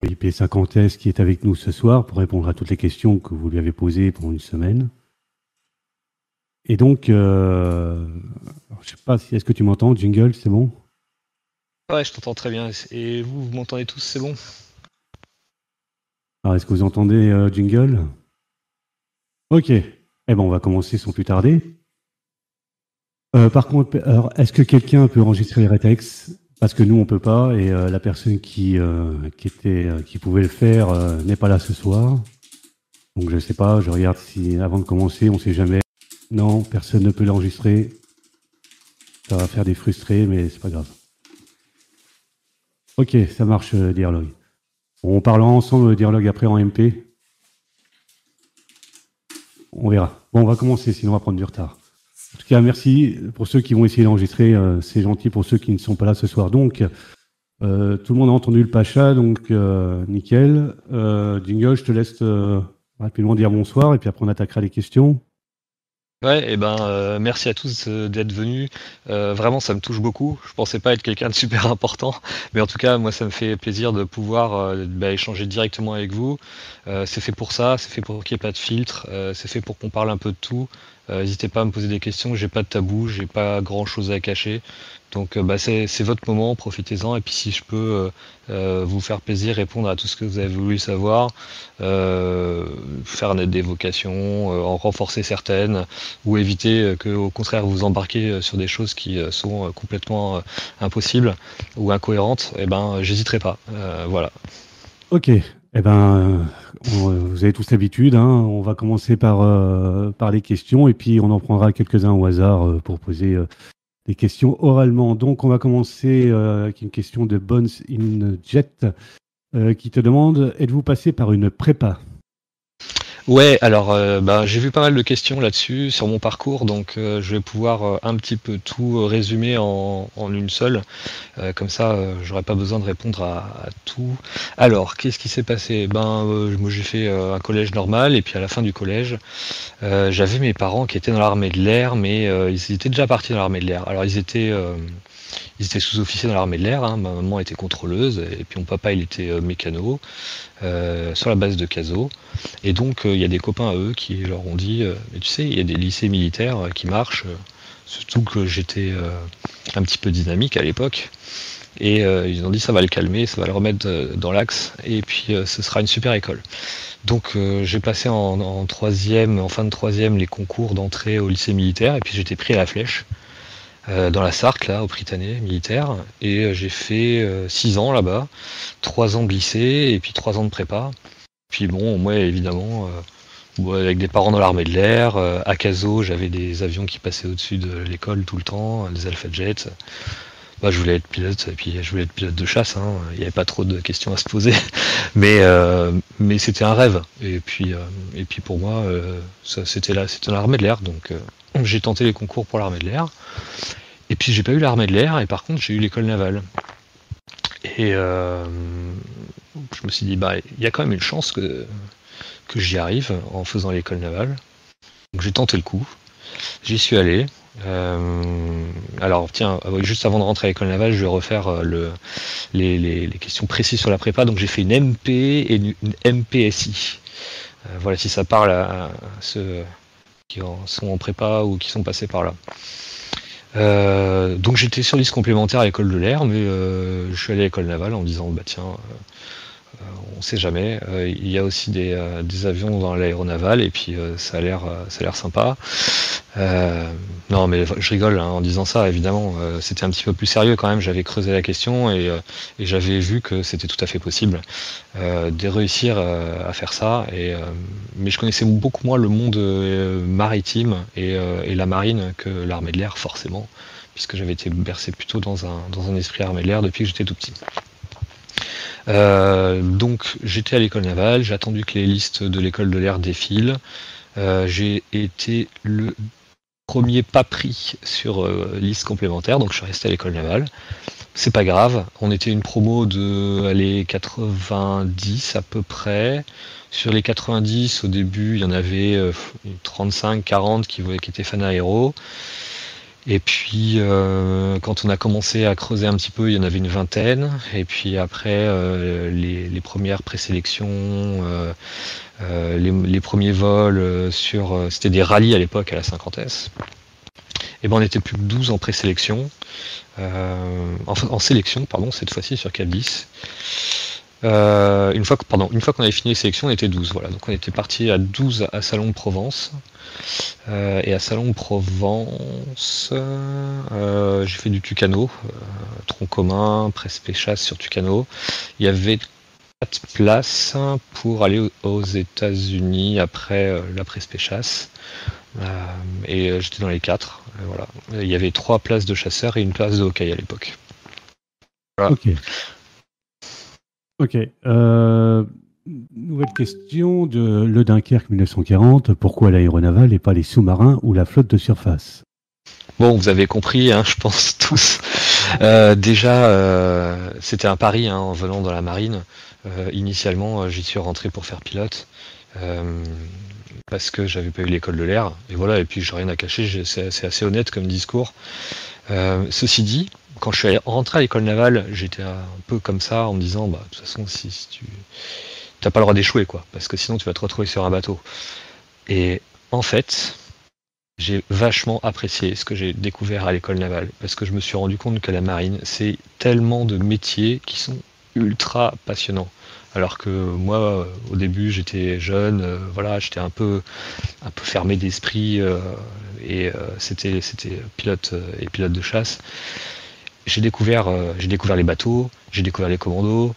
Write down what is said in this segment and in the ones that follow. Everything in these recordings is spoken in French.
IP50S qui est avec nous ce soir pour répondre à toutes les questions que vous lui avez posées pendant une semaine. Et donc, je sais pas si est-ce que tu m'entends, Jingle, c'est bon? Ouais, je t'entends très bien. Et vous, vous m'entendez tous, c'est bon? Alors, est-ce que vous entendez Jingle? Ok. Eh ben, on va commencer sans plus tarder. Par contre, alors, est-ce que quelqu'un peut enregistrer les rétex? Parce que nous, on peut pas, et la personne qui pouvait le faire n'est pas là ce soir. Donc, je sais pas, je regarde si, avant de commencer, on sait jamais. Non, personne ne peut l'enregistrer. Ça va faire des frustrés, mais c'est pas grave. Ok, ça marche, Dialogue. On parlera ensemble, Dialogue, après en MP. On verra. Bon, on va commencer, sinon on va prendre du retard. En tout cas, merci pour ceux qui vont essayer d'enregistrer. C'est gentil pour ceux qui ne sont pas là ce soir. Donc, tout le monde a entendu le Pacha, donc nickel. Jingle, je te laisse rapidement dire bonsoir et puis après on attaquera les questions. Ouais, et merci à tous d'être venus. Vraiment, ça me touche beaucoup. Je pensais pas être quelqu'un de super important, mais en tout cas, moi, ça me fait plaisir de pouvoir échanger directement avec vous. C'est fait pour ça, c'est fait pour qu'il n'y ait pas de filtre, c'est fait pour qu'on parle un peu de tout. N'hésitez pas à me poser des questions, j'ai pas de tabou, j'ai pas grand chose à cacher. Donc c'est votre moment, profitez-en. Et puis si je peux vous faire plaisir, répondre à tout ce que vous avez voulu savoir, faire des vocations, en renforcer certaines, ou éviter que au contraire vous embarquez sur des choses qui sont complètement impossibles ou incohérentes, j'hésiterai pas. Voilà. Ok. Eh ben, vous avez tous l'habitude. Hein. On va commencer par les questions et puis on en prendra quelques-uns au hasard pour poser des questions oralement. Donc, on va commencer avec une question de Bones in Jet qui te demande, êtes-vous passé par une prépa? Ouais, alors j'ai vu pas mal de questions là-dessus sur mon parcours, donc je vais pouvoir un petit peu tout résumer en une seule. Comme ça, j'aurais pas besoin de répondre à tout. Alors, qu'est-ce qui s'est passé? Moi j'ai fait un collège normal, et puis à la fin du collège, j'avais mes parents qui étaient dans l'armée de l'air, mais ils étaient déjà partis dans l'armée de l'air. Alors ils étaient sous-officiers dans l'armée de l'air, hein. Ma maman était contrôleuse, et puis mon papa il était mécano sur la base de Cazaux. Et donc il y a des copains à eux qui leur ont dit, mais tu sais, il y a des lycées militaires qui marchent, surtout que j'étais un petit peu dynamique à l'époque. Et ils ont dit ça va le calmer, ça va le remettre dans l'axe, et puis ce sera une super école. Donc j'ai passé en troisième, en fin de troisième, les concours d'entrée au lycée militaire, et puis j'étais pris à la flèche dans la Sarthe, là, au Prytanée militaire, et j'ai fait 6 ans là-bas, 3 ans de lycée, et puis 3 ans de prépa. Puis bon, moi évidemment, avec des parents dans l'armée de l'air, à Cazaux, j'avais des avions qui passaient au-dessus de l'école tout le temps, des Alpha Jets. Je voulais être pilote, et puis je voulais être pilote de chasse, hein. Il n'y avait pas trop de questions à se poser, mais c'était un rêve. Et puis pour moi, c'était l'armée de l'air, donc j'ai tenté les concours pour l'armée de l'air. Et puis j'ai pas eu l'armée de l'air, et par contre j'ai eu l'école navale. Et je me suis dit, il y a quand même une chance que j'y arrive en faisant l'école navale. Donc j'ai tenté le coup, j'y suis allé. Alors tiens, juste avant de rentrer à l'école navale, je vais refaire les questions précises sur la prépa. Donc j'ai fait une MP et une MPSI. Voilà, si ça parle à ceux qui sont en prépa ou qui sont passés par là. Donc j'étais sur liste complémentaire à l'école de l'air, mais je suis allé à l'école navale en me disant tiens, on sait jamais. Il y a aussi des avions dans l'aéronaval, et puis ça a l'air sympa. Non, mais je rigole hein, en disant ça, évidemment. C'était un petit peu plus sérieux quand même. J'avais creusé la question, et j'avais vu que c'était tout à fait possible de réussir à faire ça. Mais je connaissais beaucoup moins le monde maritime et la marine que l'armée de l'air, forcément, puisque j'avais été bercé plutôt dans un esprit armée de l'air depuis que j'étais tout petit. Donc j'étais à l'école navale, j'ai attendu que les listes de l'école de l'air défilent. J'ai été le premier pas pris sur liste complémentaire, donc je suis resté à l'école navale. C'est pas grave, on était une promo de 90 à peu près. Sur les 90, au début, il y en avait 35, 40 qui étaient fans aéro. Et puis, quand on a commencé à creuser un petit peu, il y en avait une vingtaine. Et puis après, les premières présélections, les premiers vols c'était des rallyes à l'époque à la 50S. Et ben on était plus que 12 en présélection. En sélection, pardon, cette fois-ci sur Cap 10. Une fois qu'on avait fini les sélections, on était 12. Voilà. Donc on était parti à 12 à Salon de Provence. Et à Salon de Provence, j'ai fait du Tucano, tronc commun, presse-péchasse sur Tucano. Il y avait 4 places pour aller aux États-Unis après la presse-péchasse. Et j'étais dans les 4. Voilà. Il y avait 3 places de chasseur et une place de hockey à l'époque. Voilà. Ok. Nouvelle question de le Dunkerque 1940. Pourquoi l'aéronaval et pas les sous-marins ou la flotte de surface? Bon, vous avez compris, hein, je pense tous. Déjà, c'était un pari hein, en venant dans la marine. Initialement, j'y suis rentré pour faire pilote. Parce que j'avais pas eu l'école de l'air. Et voilà, et puis j'ai rien à cacher, c'est assez honnête comme discours. Ceci dit, quand je suis rentré à l'école navale, j'étais un peu comme ça en me disant, bah, de toute façon, si tu t'as pas le droit d'échouer, quoi, parce que sinon tu vas te retrouver sur un bateau. Et en fait, j'ai vachement apprécié ce que j'ai découvert à l'école navale, parce que je me suis rendu compte que la marine, c'est tellement de métiers qui sont ultra passionnants. Alors que moi, au début, j'étais jeune, voilà, j'étais un peu fermé d'esprit, et c'était pilote et pilote de chasse. J'ai découvert les bateaux, j'ai découvert les commandos,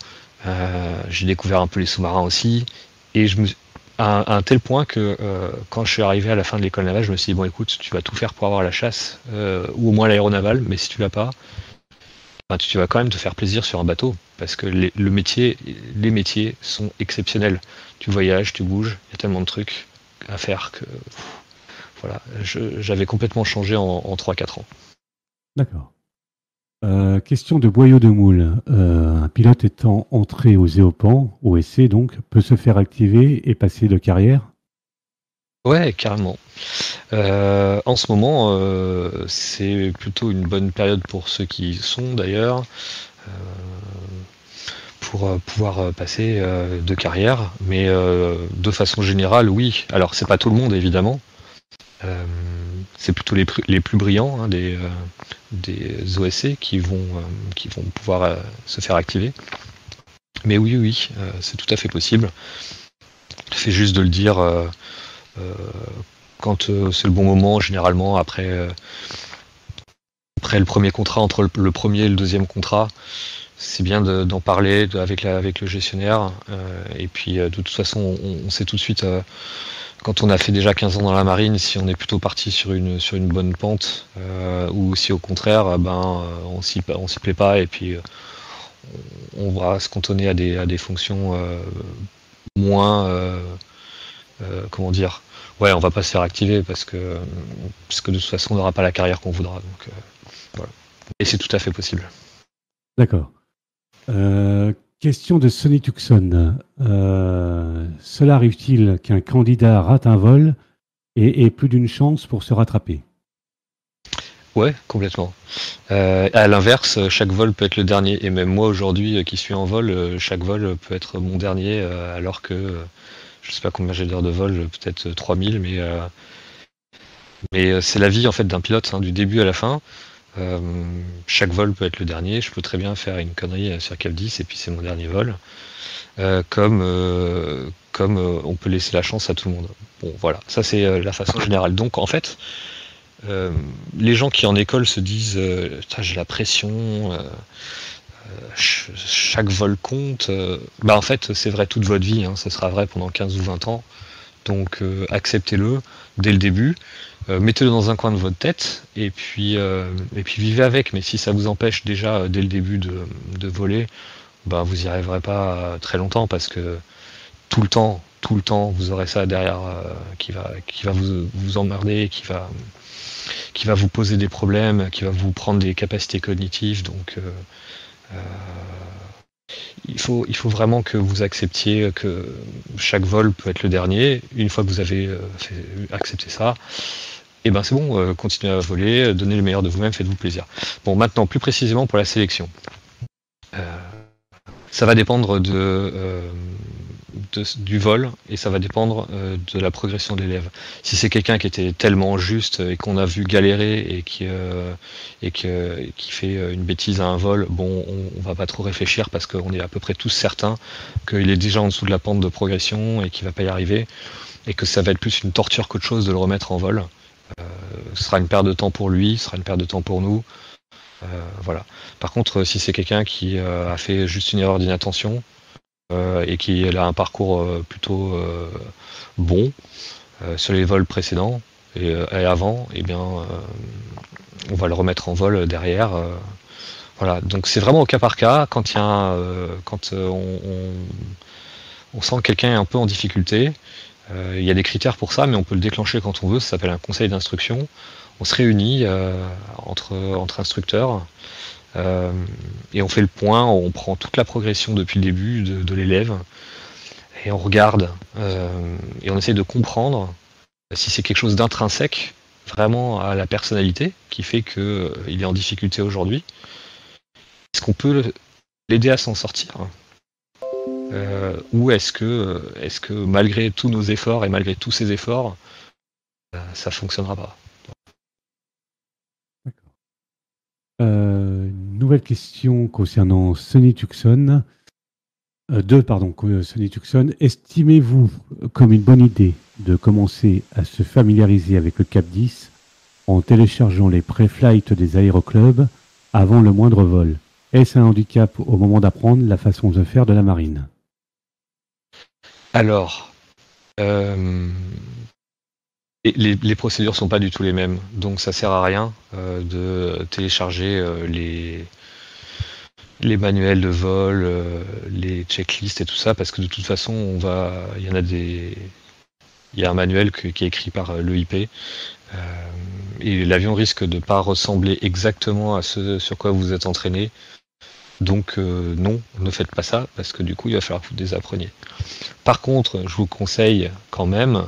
j'ai découvert un peu les sous-marins aussi, et à un tel point que quand je suis arrivé à la fin de l'école navale, je me suis dit bon écoute, tu vas tout faire pour avoir la chasse, ou au moins l'aéronavale, mais si tu l'as pas, ben, tu vas quand même te faire plaisir sur un bateau, parce que les métiers sont exceptionnels. Tu voyages, tu bouges, il y a tellement de trucs à faire que voilà, j'avais complètement changé en 3-4 ans. D'accord. Question de boyau de moule. Un pilote étant entré aux EOPAN, au SC donc, peut se faire activer et passer de carrière? Ouais, carrément. En ce moment, c'est plutôt une bonne période pour ceux qui y sont d'ailleurs, pour pouvoir passer de carrière, mais de façon générale, oui. Alors, c'est pas tout le monde évidemment. C'est plutôt les plus brillants hein, des OSC qui vont pouvoir se faire activer. Mais oui, c'est tout à fait possible. Il fait juste de le dire quand c'est le bon moment, généralement après le premier contrat, entre le premier et le deuxième contrat. C'est bien d'en parler avec le gestionnaire. Et puis de toute façon, on sait tout de suite quand on a fait déjà 15 ans dans la marine, si on est plutôt parti sur une bonne pente, ou si au contraire, on s'y plaît pas et puis on va se cantonner à des fonctions moins, comment dire, ouais, on va pas se faire activer parce que de toute façon on n'aura pas la carrière qu'on voudra. Donc voilà. Et c'est tout à fait possible. D'accord. Question de Sonny Tucson. Cela arrive-t-il qu'un candidat rate un vol et ait plus d'une chance pour se rattraper? Ouais, complètement. À l'inverse, chaque vol peut être le dernier. Et même moi aujourd'hui qui suis en vol, chaque vol peut être mon dernier, alors que je sais pas combien j'ai d'heures de vol, peut-être 3000, mais c'est la vie en fait d'un pilote, hein, du début à la fin. Chaque vol peut être le dernier. Je peux très bien faire une connerie sur Cap 10 et puis c'est mon dernier vol. Comme on peut laisser la chance à tout le monde. Bon, voilà, ça c'est la façon générale. Donc en fait, les gens qui en école se disent j'ai la pression, chaque vol compte. En fait, c'est vrai toute votre vie, hein, ça sera vrai pendant 15 ou 20 ans. Donc acceptez-le dès le début. Mettez-le dans un coin de votre tête et puis vivez avec. Mais si ça vous empêche déjà dès le début de voler, vous y arriverez pas très longtemps parce que tout le temps, vous aurez ça derrière qui va vous emmerder, qui va vous poser des problèmes, qui va vous prendre des capacités cognitives. Donc il faut vraiment que vous acceptiez que chaque vol peut être le dernier. Une fois que vous avez accepté ça, et ben c'est bon, continuez à voler, donnez le meilleur de vous-même, faites-vous plaisir. Bon, maintenant, plus précisément pour la sélection. Ça va dépendre du vol et ça va dépendre de la progression de l'élève. Si c'est quelqu'un qui était tellement juste et qu'on a vu galérer et qui fait une bêtise à un vol, bon, on va pas trop réfléchir parce qu'on est à peu près tous certains qu'il est déjà en dessous de la pente de progression et qu'il va pas y arriver et que ça va être plus une torture qu'autre chose de le remettre en vol. Ce sera une perte de temps pour lui, ce sera une perte de temps pour nous. Voilà. Par contre, si c'est quelqu'un qui a fait juste une erreur d'inattention et qui a un parcours plutôt bon sur les vols précédents et avant, eh bien, on va le remettre en vol derrière. Voilà. Donc c'est vraiment au cas par cas quand il y a on sent que quelqu'un est un peu en difficulté. Il y a des critères pour ça, mais on peut le déclencher quand on veut. Ça s'appelle un conseil d'instruction. On se réunit entre instructeurs et on fait le point, on prend toute la progression depuis le début de l'élève et on regarde et on essaie de comprendre si c'est quelque chose d'intrinsèque vraiment à la personnalité qui fait qu'il est en difficulté aujourd'hui. Est-ce qu'on peut l'aider à s'en sortir ou est-ce que malgré tous nos efforts et malgré tous ces efforts, ça fonctionnera pas? Nouvelle question concernant Sony Tucson. Sony Tucson. Estimez-vous comme une bonne idée de commencer à se familiariser avec le Cap 10 en téléchargeant les pré-flights des aéroclubs avant le moindre vol? Est-ce un handicap au moment d'apprendre la façon de faire de la marine? Alors, les procédures sont pas du tout les mêmes, donc ça sert à rien de télécharger les manuels de vol, les checklists et tout ça, parce que de toute façon, il y a un manuel qui est écrit par l'EIP, et l'avion risque de pas ressembler exactement à ce sur quoi vous êtes entraîné. Donc non, ne faites pas ça, parce que du coup, il va falloir que vous désappreniez. Par contre, je vous conseille quand même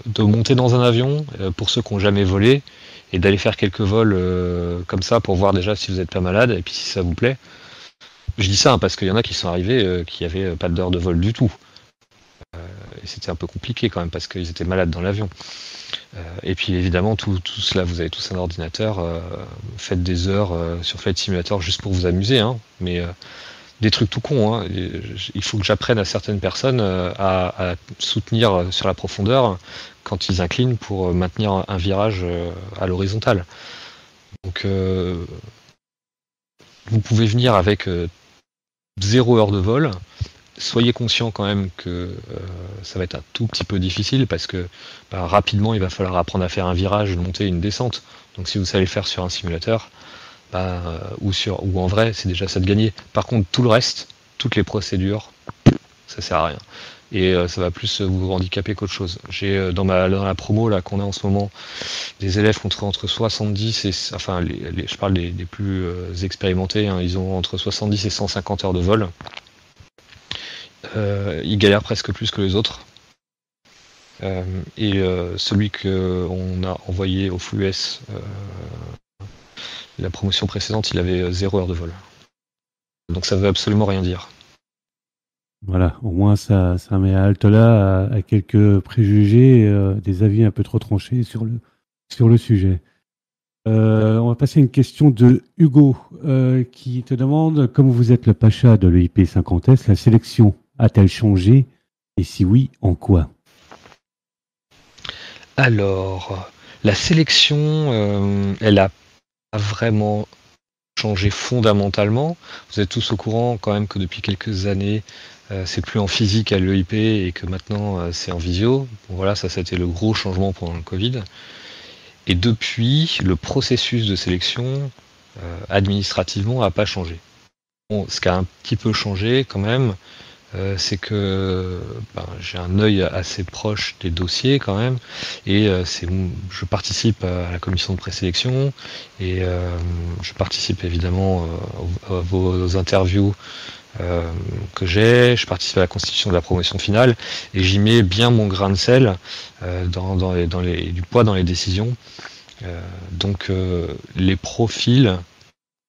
de monter dans un avion, pour ceux qui n'ont jamais volé, et d'aller faire quelques vols comme ça pour voir déjà si vous n'êtes pas malade, et puis si ça vous plaît. Je dis ça parce qu'il y en a qui sont arrivés qui n'avaient pas d'heure de vol du tout. Et c'était un peu compliqué quand même parce qu'ils étaient malades dans l'avion. Et puis évidemment, tout cela, vous avez tous un ordinateur, faites des heures sur Flight Simulator juste pour vous amuser, hein, mais des trucs tout cons. Hein. Il faut que j'apprenne à certaines personnes à soutenir sur la profondeur quand ils inclinent pour maintenir un virage à l'horizontale. Donc vous pouvez venir avec 0 heure de vol. Soyez conscient quand même que ça va être un tout petit peu difficile parce que rapidement il va falloir apprendre à faire un virage, une montée, une descente. Donc si vous savez le faire sur un simulateur ou en vrai, c'est déjà ça de gagner. Par contre, tout le reste, toutes les procédures, ça sert à rien. Et ça va plus vous handicaper qu'autre chose. J'ai dans la promo là qu'on a en ce moment des élèves entre 70 et enfin je parle des plus expérimentés, hein, ils ont entre 70 et 150 heures de vol. Ils galèrent presque plus que les autres. Et celui qu'on a envoyé au flux S, la promotion précédente, il avait 0 heure de vol. Donc ça veut absolument rien dire. Voilà, au moins ça met à halte là à quelques préjugés, des avis un peu trop tranchés sur le sujet. On va passer à une question de Hugo qui te demande, comme vous êtes le pacha de l'EIP 50S, la sélection a-t-elle changé? Et si oui, en quoi? Alors, la sélection, elle a pas vraiment changé fondamentalement. Vous êtes tous au courant quand même que depuis quelques années, c'est plus en physique à l'EIP et que maintenant c'est en visio. Bon, voilà, ça a été le gros changement pendant le Covid. Et depuis, le processus de sélection, administrativement, n'a pas changé. Bon, ce qui a un petit peu changé quand même, c'est que j'ai un œil assez proche des dossiers quand même, et je participe à la commission de présélection, et je participe évidemment à vos interviews que j'ai, je participe à la constitution de la promotion finale et j'y mets bien mon grain de sel du poids dans les décisions. Donc les profils,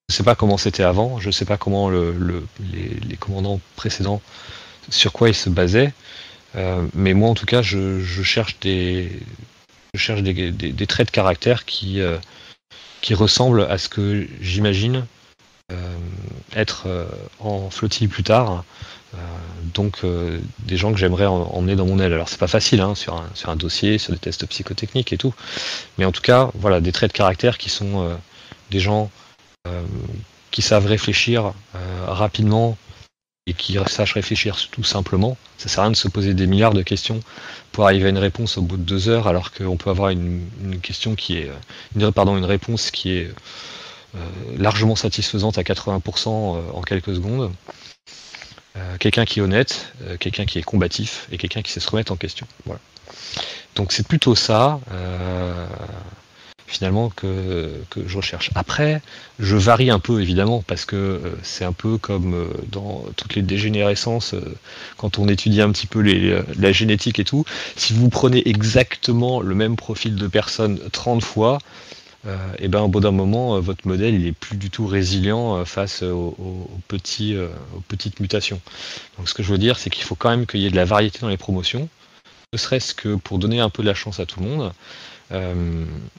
je ne sais pas comment c'était avant, je ne sais pas comment les commandants précédents, sur quoi ils se basaient, mais moi en tout cas je cherche des traits de caractère qui ressemblent à ce que j'imagine être en flottille plus tard, donc des gens que j'aimerais emmener dans mon aile. Alors c'est pas facile sur un dossier, sur des tests psychotechniques et tout, mais en tout cas voilà, des traits de caractère qui sont des gens qui savent réfléchir rapidement et qui sachent réfléchir tout simplement. Ça sert à rien de se poser des milliards de questions pour arriver à une réponse au bout de 2 heures, alors qu'on peut avoir une question qui est une réponse qui est largement satisfaisante à 80% en quelques secondes. Quelqu'un qui est honnête, quelqu'un qui est combatif et quelqu'un qui sait se remettre en question. Voilà. Donc c'est plutôt ça finalement que je recherche. Après, je varie un peu évidemment parce que c'est un peu comme dans toutes les dégénérescences, quand on étudie un petit peu la génétique et tout. Si vous prenez exactement le même profil de personne 30 fois, et ben au bout d'un moment, votre modèle il est plus du tout résilient face aux petites mutations. Donc ce que je veux dire, c'est qu'il faut quand même qu'il y ait de la variété dans les promotions, ne serait-ce que pour donner un peu de la chance à tout le monde,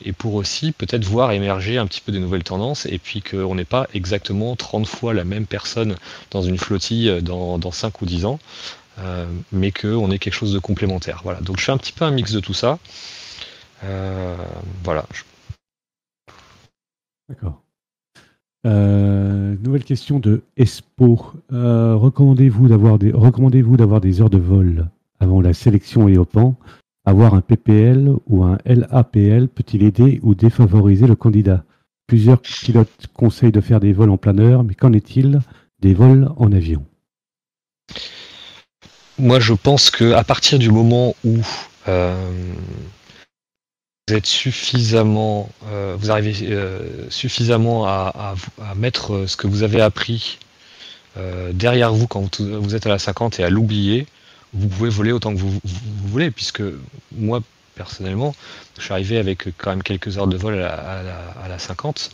et pour aussi peut-être voir émerger un petit peu des nouvelles tendances, et puis qu'on n'ait pas exactement 30 fois la même personne dans une flottille dans 5 ou 10 ans, mais qu'on ait quelque chose de complémentaire. Voilà. Donc je fais un petit peu un mix de tout ça. Voilà. D'accord. Nouvelle question de Espo. Recommandez-vous d'avoir des heures de vol avant la sélection et au PAN? Avoir un PPL ou un LAPL peut-il aider ou défavoriser le candidat? Plusieurs pilotes conseillent de faire des vols en planeur, mais qu'en est-il des vols en avion? Moi, je pense qu'à partir du moment où vous êtes suffisamment, vous arrivez suffisamment à mettre ce que vous avez appris derrière vous quand vous êtes à la 50 et à l'oublier, vous pouvez voler autant que vous voulez, puisque moi, personnellement, je suis arrivé avec quand même quelques heures de vol à la 50,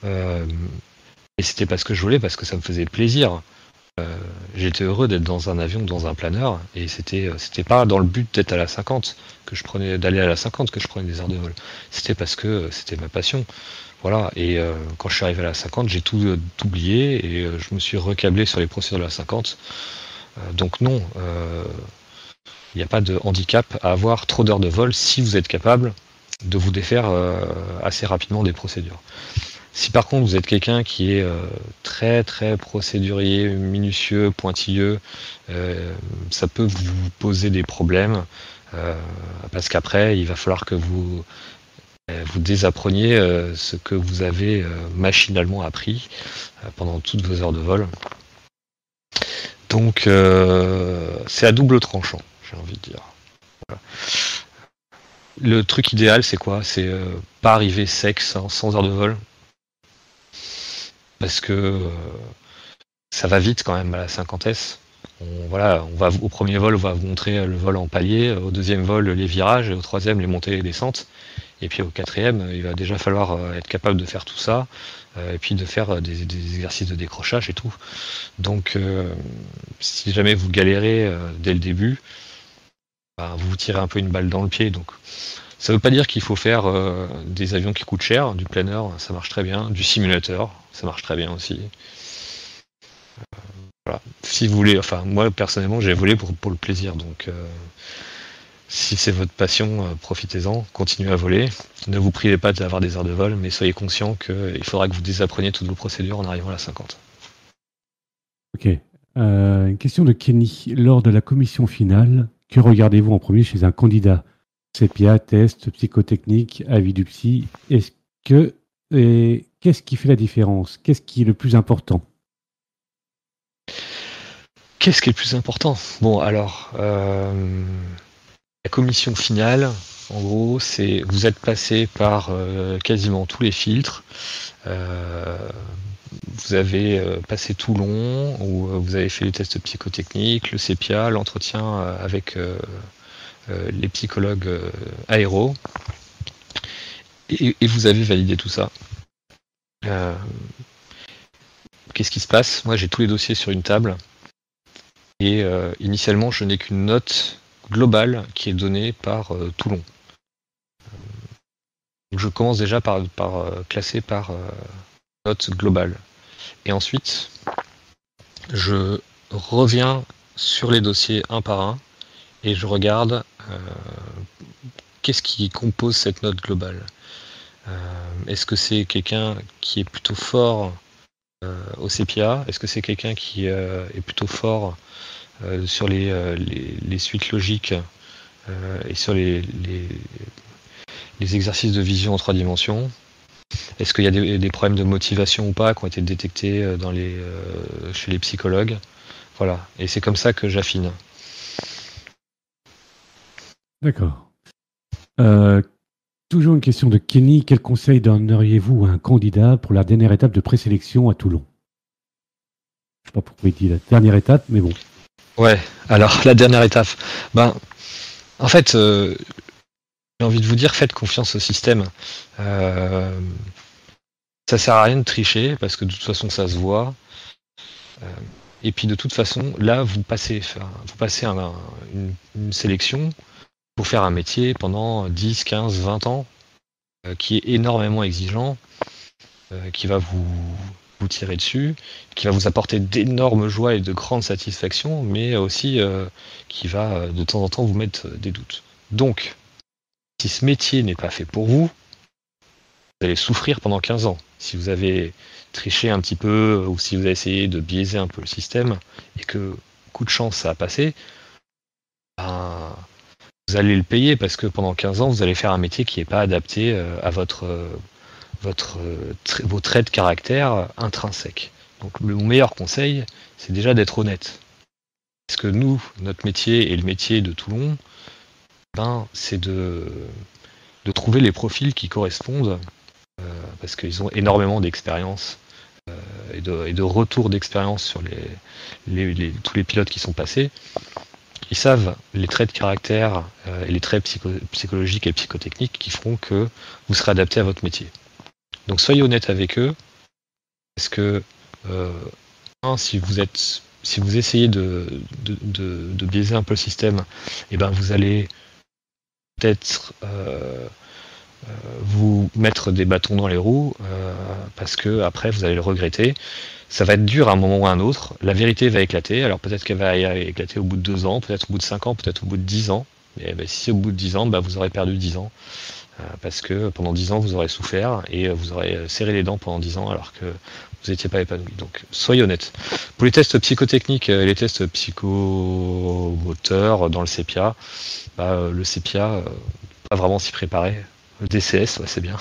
et c'était parce que je voulais, parce que ça me faisait plaisir. J'étais heureux d'être dans un avion, dans un planeur, et c'était pas dans le but d'être à la 50 d'aller à la 50 que je prenais des heures de vol. C'était parce que c'était ma passion. Voilà, et quand je suis arrivé à la 50, j'ai tout oublié et je me suis recablé sur les procédures de la 50. Donc non, il n'y a pas de handicap à avoir trop d'heures de vol si vous êtes capable de vous défaire assez rapidement des procédures. Si par contre vous êtes quelqu'un qui est très très procédurier, minutieux, pointilleux, ça peut vous poser des problèmes parce qu'après il va falloir que vous désappreniez ce que vous avez machinalement appris pendant toutes vos heures de vol. Donc c'est à double tranchant, j'ai envie de dire. Voilà. Le truc idéal c'est quoi? C'est pas arriver sec sans heures de vol. Parce que ça va vite quand même à la 50S. Au premier vol, on va vous montrer le vol en palier, au deuxième vol, les virages, et au troisième, les montées et les descentes. Et puis au quatrième, il va déjà falloir être capable de faire tout ça, et puis de faire des exercices de décrochage et tout. Donc, si jamais vous galérez dès le début, vous vous tirez un peu une balle dans le pied. Donc, ça ne veut pas dire qu'il faut faire des avions qui coûtent cher, du planeur, ça marche très bien, du simulateur, ça marche très bien aussi. Voilà. Si vous voulez, moi personnellement j'ai volé pour le plaisir, donc si c'est votre passion, profitez-en, continuez à voler. Ne vous privez pas d'avoir des heures de vol, mais soyez conscient qu'il faudra que vous désappreniez toutes vos procédures en arrivant à la 50. Ok. Une question de Kenny. Lors de la commission finale, que regardez-vous en premier chez un candidat? CPA, test, psychotechnique, avis du psy. Qu'est-ce qui fait la différence? Qu'est-ce qui est le plus important? Qu'est-ce qui est le plus important? Bon, alors, la commission finale, en gros, c'est vous êtes passé par quasiment tous les filtres. vous avez passé Toulon, où vous avez fait les tests psychotechniques, le CEPIA, l'entretien avec les psychologues aéros, et vous avez validé tout ça. Qu'est-ce qui se passe? Moi, j'ai tous les dossiers sur une table, et initialement, je n'ai qu'une note globale qui est donnée par Toulon. Donc, je commence déjà par classer par note globale. Et ensuite, je reviens sur les dossiers un par un et je regarde qu'est-ce qui compose cette note globale. Est-ce que c'est quelqu'un qui est plutôt fort au CPA? Est-ce que c'est quelqu'un qui est plutôt fort sur les suites logiques et sur les exercices de vision en 3 dimensions? Est-ce qu'il y a des problèmes de motivation ou pas qui ont été détectés chez les psychologues? Voilà, et c'est comme ça que j'affine. D'accord. Toujours une question de Kenny. Quel conseil donneriez-vous à un candidat pour la dernière étape de présélection à Toulon? Je ne sais pas pourquoi il dit la dernière étape, mais bon. Ouais, alors la dernière étape. En fait, j'ai envie de vous dire, faites confiance au système. Ça sert à rien de tricher, parce que de toute façon, ça se voit. Et puis de toute façon, là, vous passez une sélection pour faire un métier pendant 10, 15, 20 ans, qui est énormément exigeant, qui va vous tirer dessus, qui va vous apporter d'énormes joies et de grandes satisfactions, mais aussi qui va de temps en temps vous mettre des doutes. Donc, si ce métier n'est pas fait pour vous, vous allez souffrir pendant 15 ans. Si vous avez triché un petit peu, ou si vous avez essayé de biaiser un peu le système, et que, coup de chance, ça a passé, vous allez le payer, parce que pendant 15 ans, vous allez faire un métier qui n'est pas adapté à vos traits de caractère intrinsèques. Donc le meilleur conseil, c'est déjà d'être honnête. Parce que nous, notre métier et le métier de Toulon, c'est de trouver les profils qui correspondent, parce qu'ils ont énormément d'expérience et de retour d'expérience sur tous les pilotes qui sont passés. Ils savent les traits de caractère et les traits psychologiques et psychotechniques qui feront que vous serez adapté à votre métier. Donc soyez honnête avec eux, parce que si vous essayez de biaiser un peu le système, vous allez peut-être vous mettre des bâtons dans les roues, parce que après vous allez le regretter. Ça va être dur à un moment ou à un autre. La vérité va éclater. Alors peut-être qu'elle va éclater au bout de 2 ans, peut-être au bout de 5 ans, peut-être au bout de 10 ans. Et si c'est au bout de 10 ans, vous aurez perdu 10 ans. Parce que pendant 10 ans, vous aurez souffert et vous aurez serré les dents pendant 10 ans alors que vous n'étiez pas épanoui. Donc soyez honnête. Pour les tests psychotechniques et les tests psychomoteurs dans le CEPIA, le CEPIA, pas vraiment s'y préparer. Le DCS, c'est bien.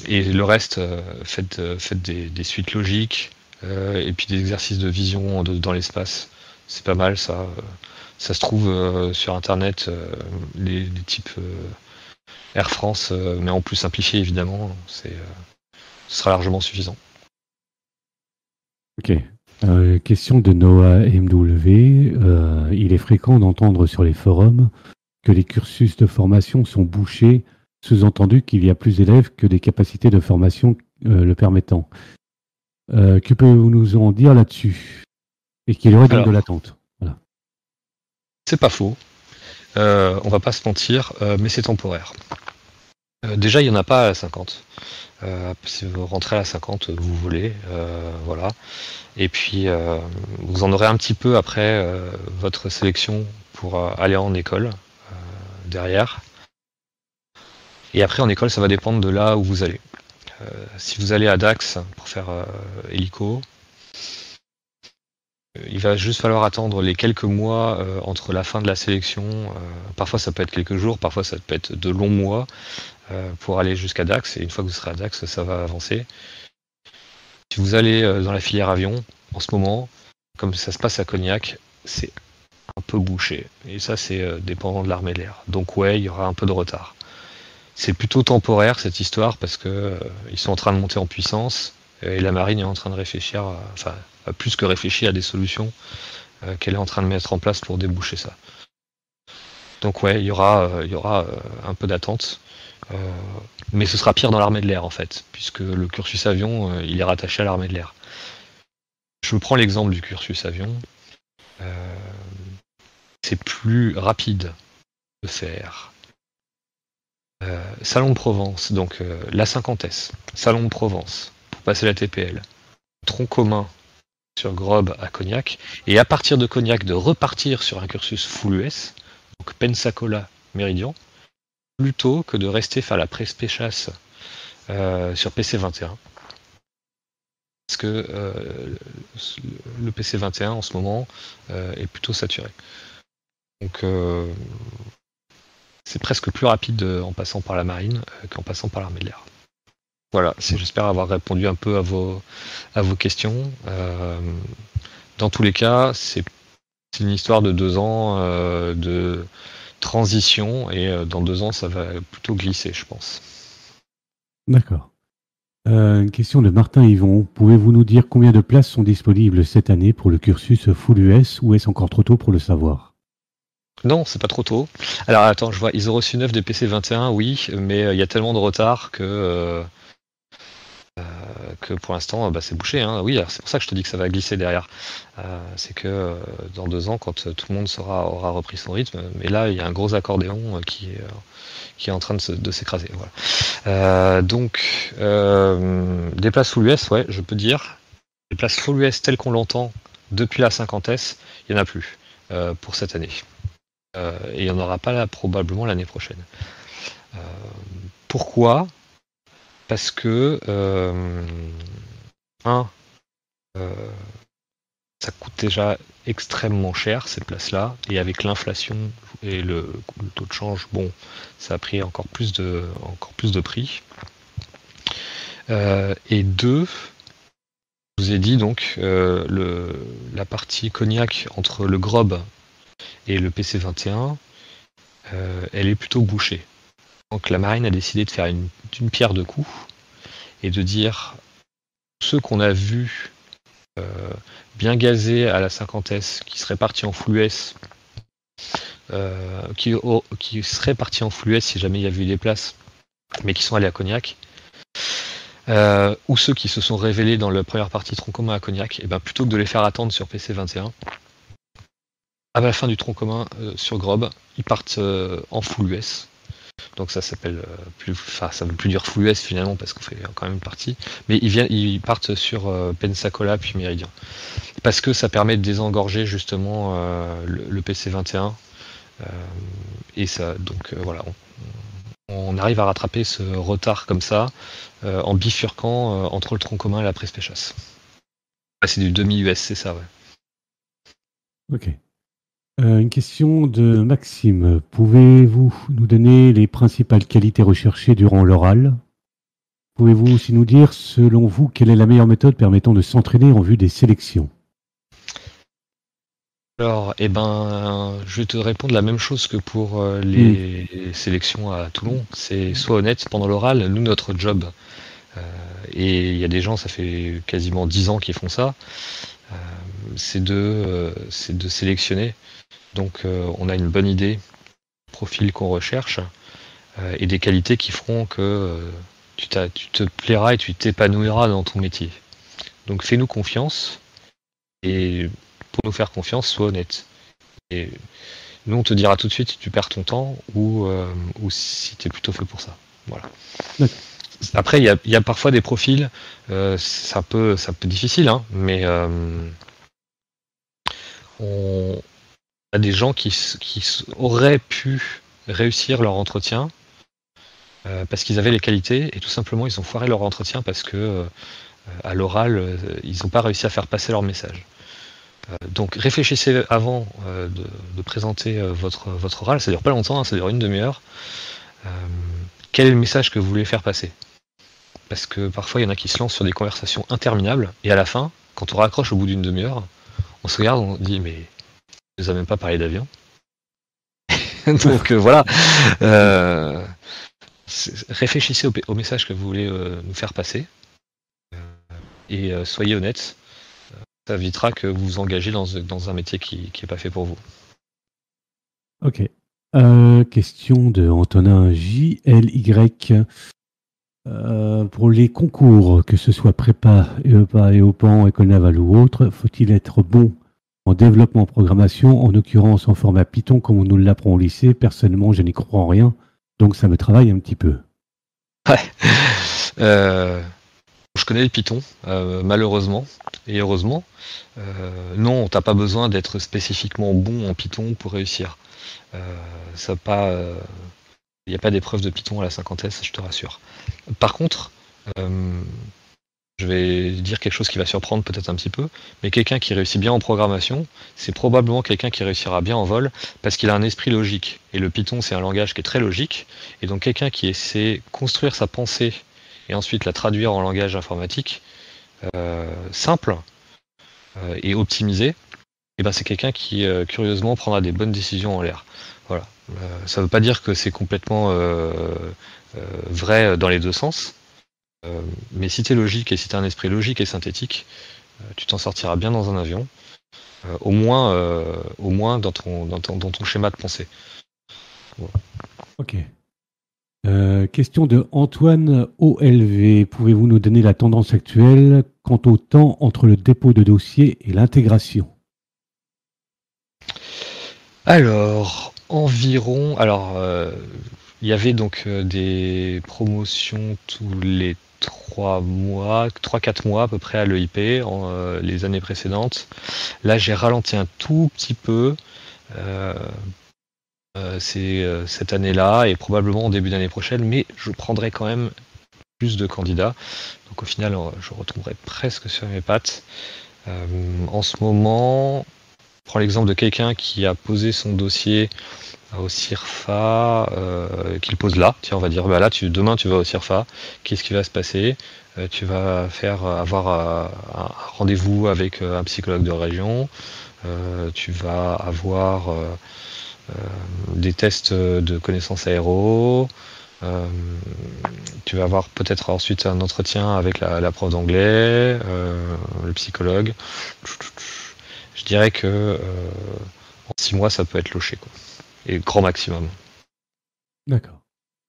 Et le reste, faites des suites logiques et puis des exercices de vision dans l'espace. C'est pas mal ça. Ça se trouve sur internet, les types Air France, mais en plus simplifié évidemment. Ce sera largement suffisant. Ok. Question de Noah MW. Il est fréquent d'entendre sur les forums que les cursus de formation sont bouchés, sous-entendu qu'il y a plus d'élèves que des capacités de formation le permettant. Que pouvez-vous nous en dire là-dessus? Et qu'il y aurait donc de l'attente. Voilà. C'est pas faux. On va pas se mentir, mais c'est temporaire. Déjà, il n'y en a pas à 50. Si vous rentrez à 50, vous voulez. Voilà. Et puis, vous en aurez un petit peu après votre sélection pour aller en école derrière. Et après, en école, ça va dépendre de là où vous allez. Si vous allez à Dax pour faire hélico, il va juste falloir attendre les quelques mois entre la fin de la sélection. Parfois, ça peut être quelques jours, parfois, ça peut être de longs mois pour aller jusqu'à Dax. Et une fois que vous serez à Dax, ça va avancer. Si vous allez dans la filière avion, en ce moment, comme ça se passe à Cognac, c'est un peu bouché. Et ça, c'est dépendant de l'armée de l'air. Donc ouais, il y aura un peu de retard. c'est plutôt temporaire cette histoire parce que ils sont en train de monter en puissance et la marine est en train de réfléchir, enfin plus que réfléchir à des solutions qu'elle est en train de mettre en place pour déboucher ça. Donc ouais, il y aura un peu d'attente, mais ce sera pire dans l'armée de l'air en fait, puisque le cursus avion il est rattaché à l'armée de l'air. Je prends l'exemple du cursus avion. C'est plus rapide de faire Salon de Provence, donc la 50S, Salon de Provence, pour passer la TPL, tronc commun sur Grobes à Cognac, et à partir de Cognac de repartir sur un cursus full US, donc Pensacola, Méridian, plutôt que de rester faire la pré-chasse sur PC21. Parce que le PC21 en ce moment est plutôt saturé. Donc c'est presque plus rapide en passant par la marine qu'en passant par l'armée de l'air. Voilà, j'espère avoir répondu un peu à vos questions. Dans tous les cas, c'est une histoire de 2 ans de transition et dans 2 ans, ça va plutôt glisser, je pense. D'accord. Une question de Martin Yvon. Pouvez-vous nous dire combien de places sont disponibles cette année pour le cursus full US ou est-ce encore trop tôt pour le savoir? Non, c'est pas trop tôt. Alors attends, je vois, ils ont reçu 9 des PC21, oui, mais il y a tellement de retard que pour l'instant, c'est bouché. Hein. Oui, c'est pour ça que je te dis que ça va glisser derrière. C'est que dans 2 ans, quand tout le monde aura repris son rythme, mais là, il y a un gros accordéon qui est en train de s'écraser. Voilà. Donc, des places full US, ouais, je peux dire. Les places full US telles qu'on l'entend depuis la 50S, il n'y en a plus pour cette année. Et il n'y en aura pas là probablement l'année prochaine. Pourquoi ? Parce que ça coûte déjà extrêmement cher ces places-là, et avec l'inflation et le taux de change, bon, ça a pris encore plus de prix. Et 2, je vous ai dit donc la partie Cognac entre le Grob et le PC21, elle est plutôt bouchée. Donc la marine a décidé de faire une pierre deux coups et de dire ceux qu'on a vus bien gazés à la 50S qui seraient partis en full US, qui seraient partis en full US si jamais il y avait eu des places, mais qui sont allés à Cognac, ou ceux qui se sont révélés dans la première partie tronc commun à Cognac, et ben plutôt que de les faire attendre sur PC21, à la fin du tronc commun sur Grob, ils partent en full US. Donc ça s'appelle ça veut plus dire full US finalement parce qu'on fait quand même une partie, mais ils partent sur Pensacola puis Méridian parce que ça permet de désengorger justement le PC21 et ça donc voilà on arrive à rattraper ce retard comme ça en bifurquant entre le tronc commun et la pré-chasse. C'est du demi-US, c'est ça, ouais. Ok. Une question de Maxime. Pouvez-vous nous donner les principales qualités recherchées durant l'oral? Pouvez-vous aussi nous dire, selon vous, quelle est la meilleure méthode permettant de s'entraîner en vue des sélections? Alors, je vais te répondre la même chose que pour les sélections à Toulon. C'est sois honnête pendant l'oral. Nous, notre job, et il y a des gens, ça fait quasiment 10 ans qu'ils font ça, c'est de sélectionner. Donc, on a une bonne idée du profil qu'on recherche et des qualités qui feront que tu te plairas et tu t'épanouiras dans ton métier. Donc, fais-nous confiance et pour nous faire confiance, sois honnête. Et nous, on te dira tout de suite si tu perds ton temps ou si tu es plutôt fait pour ça. Voilà. D'accord. Après, il y a parfois des profils, c'est un peu difficile, hein, mais on a des gens qui auraient pu réussir leur entretien parce qu'ils avaient les qualités et tout simplement ils ont foiré leur entretien parce que à l'oral, ils n'ont pas réussi à faire passer leur message. Donc réfléchissez avant de présenter votre oral, ça dure pas longtemps, hein, ça dure une demi-heure. Quel est le message que vous voulez faire passer? Parce que parfois il y en a qui se lancent sur des conversations interminables, et à la fin, quand on raccroche au bout d'une demi-heure, on se regarde, on dit mais tu nous as même pas parlé d'avion. Donc voilà. Réfléchissez au message que vous voulez nous faire passer et soyez honnête. Ça évitera que vous vous engagez dans un métier qui n'est pas fait pour vous. Ok. Question de Antonin JLY. Pour les concours, que ce soit prépa, EEPA, EOPAN, école navale ou autre, faut-il être bon en développement programmation, en l'occurrence en format Python comme on nous l'apprend au lycée? Personnellement, je n'y crois en rien, donc ça me travaille un petit peu. Ouais. Je connais le Python, malheureusement, et heureusement. Non, t'as pas besoin d'être spécifiquement bon en Python pour réussir. Il n'y a pas d'épreuve de Python à la 50S, je te rassure. Par contre, je vais dire quelque chose qui va surprendre peut-être un petit peu, mais quelqu'un qui réussit bien en programmation, c'est probablement quelqu'un qui réussira bien en vol, parce qu'il a un esprit logique. Et le Python, c'est un langage qui est très logique, et donc quelqu'un qui essaie de construire sa pensée et ensuite la traduire en langage informatique, simple et optimisé, et ben c'est quelqu'un qui curieusement prendra des bonnes décisions en l'air. Voilà. Ça ne veut pas dire que c'est complètement vrai dans les deux sens, mais si tu es logique et si tu as un esprit logique et synthétique, tu t'en sortiras bien dans un avion, au moins dans ton schéma de pensée. Voilà. Ok. Question de Antoine OLV. Pouvez-vous nous donner la tendance actuelle quant au temps entre le dépôt de dossier et l'intégration? Alors, environ. Alors, il y avait donc des promotions tous les 3-4 mois à peu près à l'EIP, les années précédentes. Là, j'ai ralenti un tout petit peu. C'est cette année-là et probablement en début d'année prochaine, mais je prendrai quand même plus de candidats. Donc au final, je retomberai presque sur mes pattes. En ce moment, je prends l'exemple de quelqu'un qui a posé son dossier au CIRFA, qu'il pose là. Tiens, on va dire, bah là, demain tu vas au CIRFA. Qu'est-ce qui va se passer? Tu vas avoir un rendez-vous avec un psychologue de région. Tu vas avoir des tests de connaissances aéro. Tu vas avoir peut-être ensuite un entretien avec la prof d'anglais, le psychologue. Je dirais que en 6 mois, ça peut être loché, quoi. Et grand maximum. D'accord.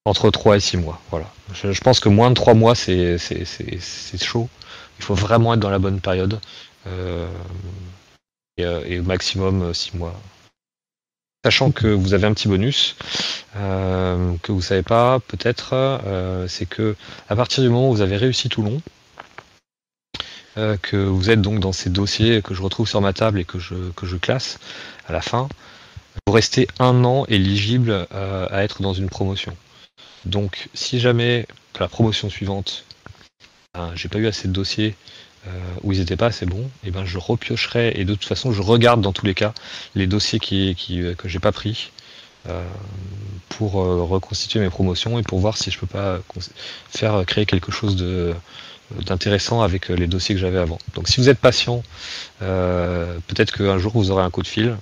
Entre 3 et 6 mois, voilà. Je pense que moins de 3 mois, c'est chaud. Il faut vraiment être dans la bonne période. Et au maximum 6 mois. Sachant que vous avez un petit bonus que vous savez pas, peut-être, c'est que à partir du moment où vous avez réussi Toulon, que vous êtes donc dans ces dossiers que je retrouve sur ma table et que je classe à la fin, vous restez 1 an éligible à être dans une promotion. Donc si jamais la promotion suivante, j'ai pas eu assez de dossiers où ils n'étaient pas assez bons, et ben je repiocherai, et de toute façon je regarde dans tous les cas les dossiers que j'ai pas pris pour reconstituer mes promotions et pour voir si je peux pas créer quelque chose d'intéressant avec les dossiers que j'avais avant. Donc si vous êtes patient, peut-être qu'un jour vous aurez un coup de fil,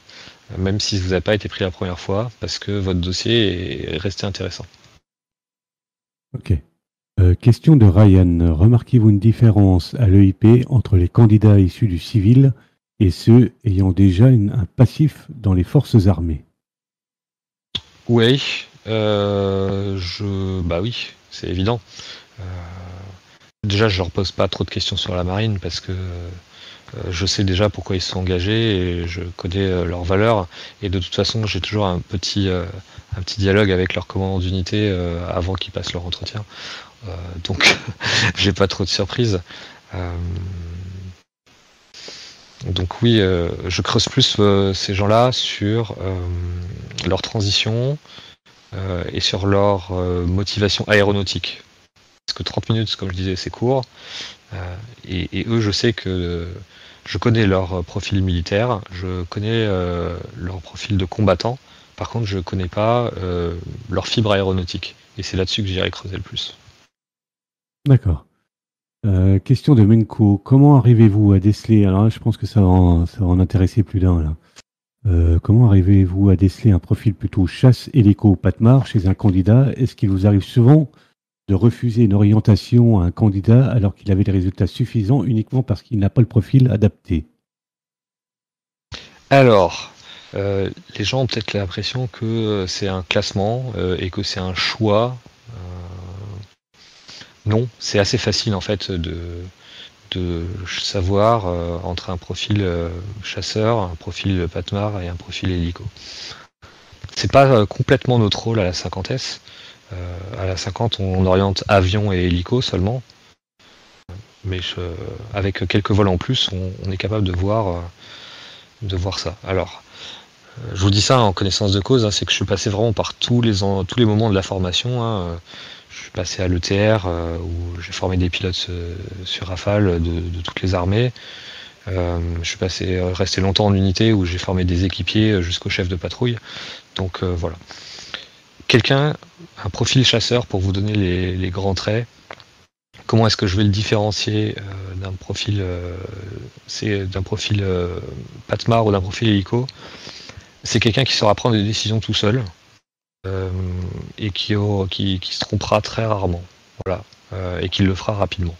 même si vous n'avez pas été pris la première fois, parce que votre dossier est resté intéressant. Ok. Question de Ryan. Remarquez-vous une différence à l'EIP entre les candidats issus du civil et ceux ayant déjà un passif dans les forces armées? Oui, bah oui, c'est évident. Déjà, je leur pose pas trop de questions sur la marine parce que je sais déjà pourquoi ils se sont engagés et je connais leurs valeurs. Et de toute façon, j'ai toujours un petit dialogue avec leur commandant d'unité avant qu'ils passent leur entretien. Donc, j'ai pas trop de surprises. Donc oui, je creuse plus ces gens-là sur leur transition et sur leur motivation aéronautique. Parce que 30 minutes, comme je disais, c'est court. Et eux, je sais que je connais leur profil militaire, je connais leur profil de combattant. Par contre, je connais pas leur fibre aéronautique. Et c'est là-dessus que j'irai creuser le plus. D'accord. Question de Menko. Comment arrivez-vous à déceler? Alors là, je pense que ça va en intéresser plus d'un, là. Comment arrivez-vous à déceler un profil plutôt chasse hélico Patmar chez un candidat? Est-ce qu'il vous arrive souvent de refuser une orientation à un candidat alors qu'il avait des résultats suffisants uniquement parce qu'il n'a pas le profil adapté? Alors, les gens ont peut-être l'impression que c'est un classement et que c'est un choix. Non, c'est assez facile en fait de savoir entre un profil chasseur, un profil Patmar et un profil hélico. C'est pas complètement notre rôle à la 50S. À la 50, on oriente avion et hélico seulement. Mais avec quelques vols en plus, on est capable de voir ça. Alors, je vous dis ça en connaissance de cause, hein, c'est que je suis passé vraiment par tous les moments de la formation. Hein. Je suis passé à l'ETR, où j'ai formé des pilotes sur Rafale de toutes les armées. Je suis resté longtemps en unité où j'ai formé des équipiers jusqu'au chef de patrouille. Donc voilà. Un profil chasseur pour vous donner les grands traits. Comment est-ce que je vais le différencier d'un profil Patmar ou d'un profil hélico? C'est quelqu'un qui saura prendre des décisions tout seul et qui se trompera très rarement. Voilà. Et qui le fera rapidement.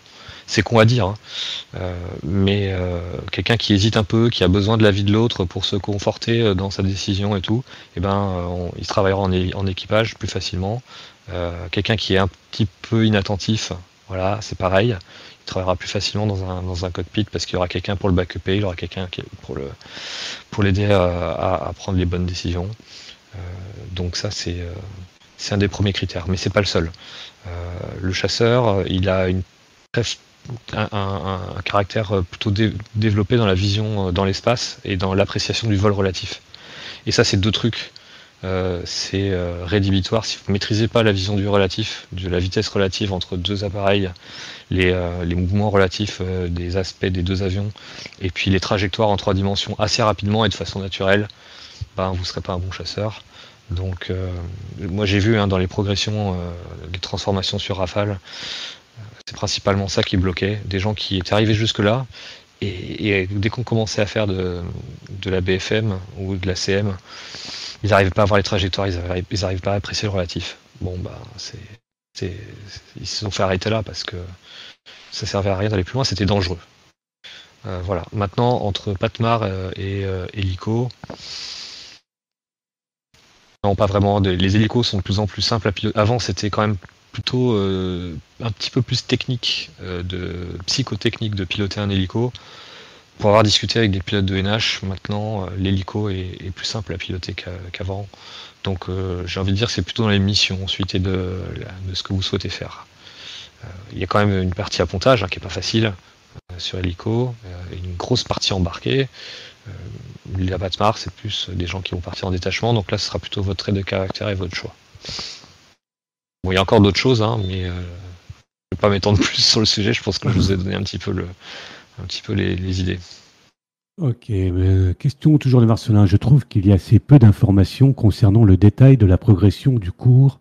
C'est con à dire, hein. Mais quelqu'un qui hésite un peu, qui a besoin de l'avis de l'autre pour se conforter dans sa décision et tout, il se travaillera en équipage plus facilement. Quelqu'un qui est un petit peu inattentif, voilà, c'est pareil. Il travaillera plus facilement dans un cockpit parce qu'il y aura quelqu'un pour le backuper, il y aura quelqu'un pour l'aider à prendre les bonnes décisions. Donc ça, c'est un des premiers critères, mais c'est pas le seul. Le chasseur, il a un caractère plutôt développé dans la vision dans l'espace et dans l'appréciation du vol relatif. Et ça, c'est deux trucs. C'est rédhibitoire. Si vous ne maîtrisez pas la vision du relatif, de la vitesse relative entre deux appareils, les mouvements relatifs des aspects des deux avions, et puis les trajectoires en 3 dimensions assez rapidement et de façon naturelle, vous ne serez pas un bon chasseur. Donc moi j'ai vu dans les progressions, les transformations sur Rafale, c'est principalement ça qui bloquait, des gens qui étaient arrivés jusque-là, et dès qu'on commençait à faire de la BFM ou de la CM, ils n'arrivaient pas à voir les trajectoires, ils n'arrivaient pas à apprécier le relatif. Bon, ils se sont fait arrêter là parce que ça servait à rien d'aller plus loin, c'était dangereux. Voilà. Maintenant, entre Patmar et hélico, non, pas vraiment. Les hélicos sont de plus en plus simples à piloter. Avant, c'était quand même plutôt un petit peu plus technique, psychotechnique de piloter un hélico. Pour avoir discuté avec des pilotes de NH, maintenant, l'hélico est plus simple à piloter qu'avant. Donc j'ai envie de dire que c'est plutôt dans les missions ensuite et de ce que vous souhaitez faire. Il y a quand même une partie appontage qui est pas facile sur hélico, une grosse partie embarquée. La Patmar, c'est plus des gens qui vont partir en détachement, donc là ce sera plutôt votre trait de caractère et votre choix. Bon, il y a encore d'autres choses, mais je ne vais pas m'étendre plus sur le sujet, je pense que je vous ai donné un petit peu les idées. Ok, question toujours de Marcelin. Je trouve qu'il y a assez peu d'informations concernant le détail de la progression du cours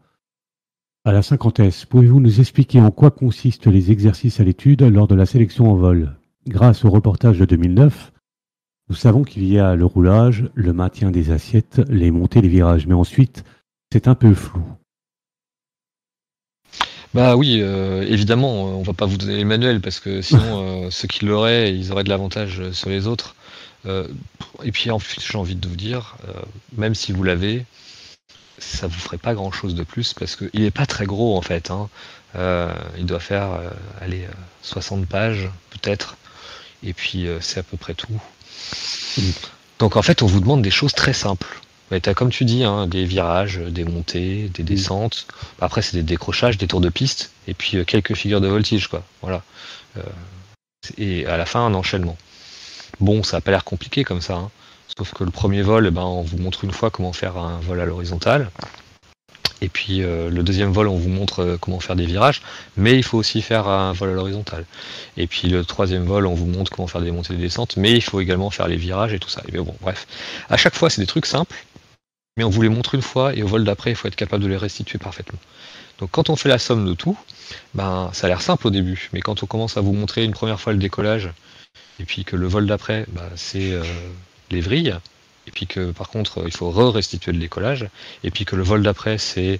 à la 50S. Pouvez-vous nous expliquer en quoi consistent les exercices à l'étude lors de la sélection en vol? Grâce au reportage de 2009, nous savons qu'il y a le roulage, le maintien des assiettes, les montées, les virages, mais ensuite, c'est un peu flou. Bah oui, évidemment, on va pas vous donner les manuels parce que sinon ceux qui l'auraient, ils auraient de l'avantage sur les autres. Et puis en plus, j'ai envie de vous dire, même si vous l'avez, ça vous ferait pas grand chose de plus parce qu'il est pas très gros en fait. Il doit faire 60 pages peut-être, et puis c'est à peu près tout. Donc en fait, on vous demande des choses très simples. T'as, comme tu dis, des virages, des montées, des descentes. Après, c'est des décrochages, des tours de piste, et puis quelques figures de voltige, quoi. Voilà. Et à la fin, un enchaînement. Bon, ça n'a pas l'air compliqué comme ça, sauf que le premier vol, on vous montre une fois comment faire un vol à l'horizontale. Et puis le deuxième vol, on vous montre comment faire des virages, mais il faut aussi faire un vol à l'horizontale. Et puis le troisième vol, on vous montre comment faire des montées et des descentes, mais il faut également faire les virages et tout ça. Et bon, bref. À chaque fois, c'est des trucs simples, mais on vous les montre une fois, et au vol d'après, il faut être capable de les restituer parfaitement. Donc quand on fait la somme de tout, ça a l'air simple au début, mais quand on commence à vous montrer une première fois le décollage, et puis que le vol d'après, c'est les vrilles, et puis que par contre il faut restituer le décollage, et puis que le vol d'après c'est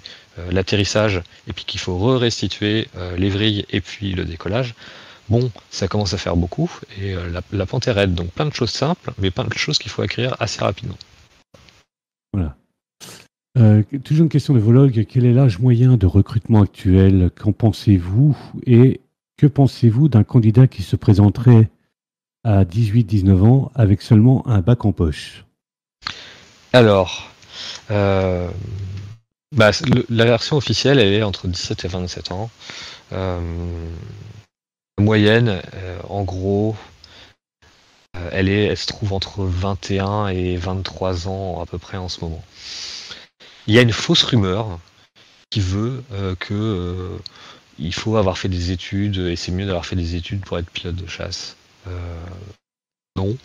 l'atterrissage, et puis qu'il faut restituer les vrilles et puis le décollage. Bon, ça commence à faire beaucoup, et la pente est raide, donc plein de choses simples, mais plein de choses qu'il faut acquérir assez rapidement. Voilà. Toujours une question de Vologue. Quel est l'âge moyen de recrutement actuel? Qu'en pensez-vous? Et que pensez-vous d'un candidat qui se présenterait à 18-19 ans avec seulement un bac en poche? Alors, la version officielle, elle est entre 17 et 27 ans. La moyenne, en gros, elle se trouve entre 21 et 23 ans à peu près en ce moment. Il y a une fausse rumeur qui veut il faut avoir fait des études, et c'est mieux d'avoir fait des études pour être pilote de chasse. Non,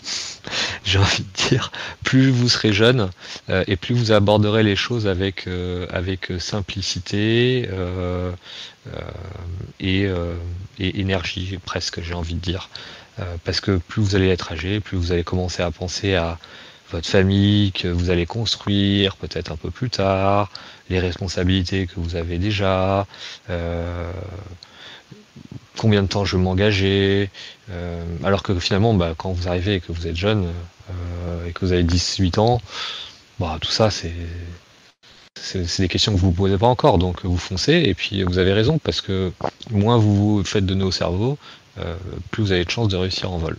j'ai envie de dire, plus vous serez jeune et plus vous aborderez les choses avec simplicité et énergie, presque, j'ai envie de dire. Parce que plus vous allez être âgé, plus vous allez commencer à penser à votre famille, que vous allez construire peut-être un peu plus tard, les responsabilités que vous avez déjà, combien de temps je veux m'engager, alors que finalement, quand vous arrivez et que vous êtes jeune et que vous avez 18 ans, tout ça c'est des questions que vous ne vous posez pas encore, donc vous foncez, et puis vous avez raison, parce que moins vous faites de nœuds au cerveau, plus vous avez de chances de réussir en vol.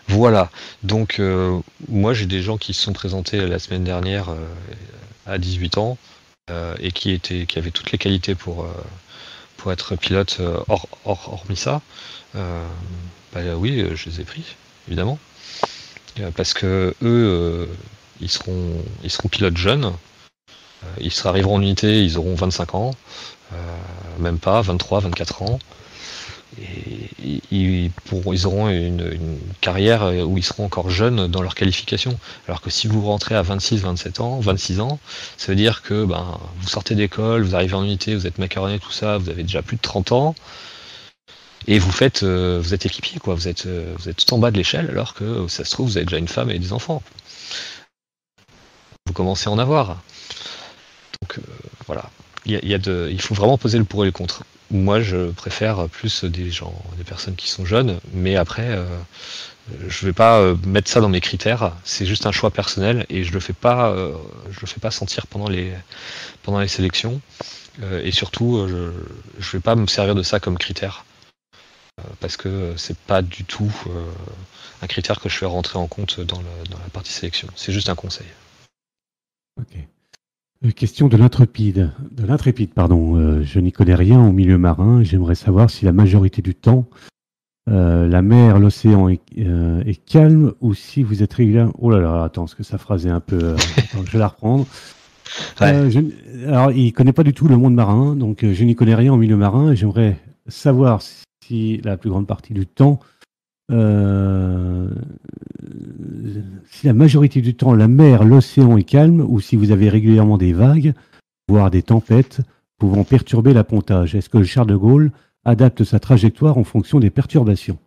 Voilà, donc moi j'ai des gens qui se sont présentés la semaine dernière à 18 ans et qui avaient toutes les qualités pour être pilote, hormis ça. Oui, je les ai pris, évidemment, parce que eux, ils seront pilotes jeunes, ils arriveront en unité, ils auront 25 ans, même pas, 23, 24 ans. Et ils auront une carrière où ils seront encore jeunes dans leur qualification. Alors que si vous rentrez à 26, 27 ans, 26 ans, ça veut dire que vous sortez d'école, vous arrivez en unité, vous êtes macaroné, tout ça, vous avez déjà plus de 30 ans, et vous êtes équipier, quoi. Vous êtes tout en bas de l'échelle, alors que ça se trouve, vous avez déjà une femme et des enfants. Vous commencez à en avoir. Donc voilà. Il faut vraiment poser le pour et le contre. Moi, je préfère plus des personnes qui sont jeunes, mais après, je vais pas mettre ça dans mes critères. C'est juste un choix personnel, et je le fais pas sentir pendant les sélections. Et surtout, je vais pas me servir de ça comme critère, parce que c'est pas du tout un critère que je fais rentrer en compte dans la partie sélection. C'est juste un conseil. Ok. Question de l'intrépide. Je n'y connais rien au milieu marin. J'aimerais savoir si la majorité du temps, la mer, l'océan est calme, ou si vous êtes régulier. Oh là là, attends, parce que sa phrase est un peu... je vais la reprendre. Ouais. Alors, il ne connaît pas du tout le monde marin, donc je n'y connais rien au milieu marin, et j'aimerais savoir si la plus grande partie du temps, si la majorité du temps, la mer, l'océan est calme, ou si vous avez régulièrement des vagues, voire des tempêtes, pouvant perturber l'appontage. Est-ce que le Charles de Gaulle adapte sa trajectoire en fonction des perturbations?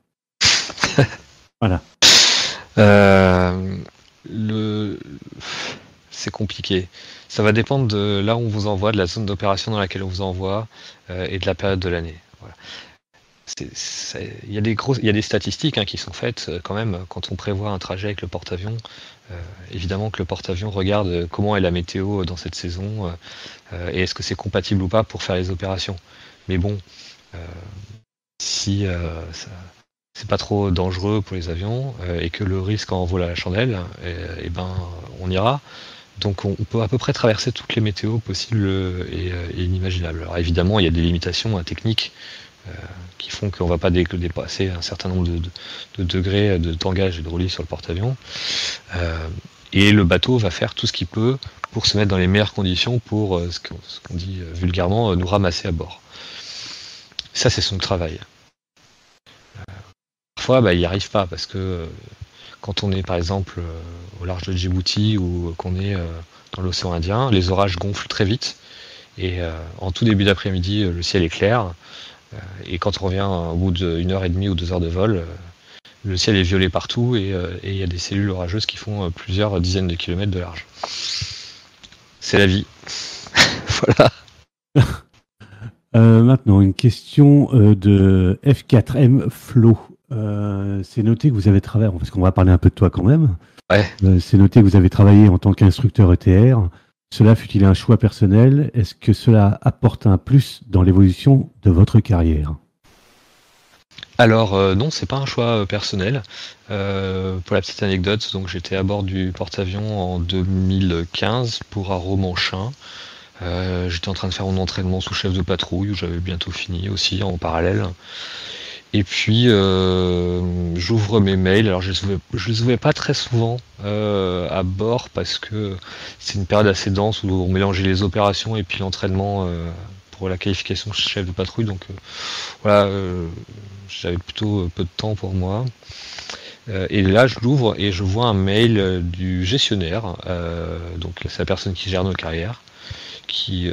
Voilà. C'est compliqué. Ça va dépendre de là où on vous envoie, de la zone d'opération dans laquelle on vous envoie, et de la période de l'année. Voilà. Il y a des statistiques qui sont faites quand même quand on prévoit un trajet avec le porte-avions. Évidemment que le porte-avions regarde comment est la météo dans cette saison, et est-ce que c'est compatible ou pas pour faire les opérations. Mais bon, si c'est pas trop dangereux pour les avions et que le risque en vaut la chandelle, on ira. Donc on peut à peu près traverser toutes les météos possibles et inimaginables. Alors évidemment, il y a des limitations techniques qui font qu'on ne va pas dépasser un certain nombre de degrés de tangage et de roulis sur le porte-avions. Et le bateau va faire tout ce qu'il peut pour se mettre dans les meilleures conditions pour, ce qu'on dit vulgairement, nous ramasser à bord. Ça, c'est son travail. Parfois, il n'y arrive pas, parce que quand on est par exemple au large de Djibouti, ou qu'on est dans l'océan Indien, les orages gonflent très vite, et en tout début d'après-midi, le ciel est clair. Et quand on revient au bout d'1 heure et demie ou 2 heures de vol, le ciel est violet partout et il y a des cellules orageuses qui font plusieurs dizaines de kilomètres de large. C'est la vie. Voilà. Maintenant, une question de F4M Flo. C'est noté que vous avez travaillé, parce qu'on va parler un peu de toi quand même. Ouais. C'est noté que vous avez travaillé en tant qu'instructeur ETR. Cela fut-il un choix personnel? Est-ce que cela apporte un plus dans l'évolution de votre carrière? Alors non, c'est pas un choix personnel. Pour la petite anecdote, donc j'étais à bord du porte-avions en 2015 pour un Romanchin. J'étais en train de faire mon entraînement sous chef de patrouille, où j'avais bientôt fini aussi en parallèle. Et puis j'ouvre mes mails. Alors je les ouvrais pas très souvent à bord parce que c'est une période assez dense où on mélangeait les opérations et puis l'entraînement pour la qualification chef de patrouille. Donc voilà, j'avais plutôt peu de temps pour moi. Et là, je l'ouvre et je vois un mail du gestionnaire, donc c'est la personne qui gère nos carrières.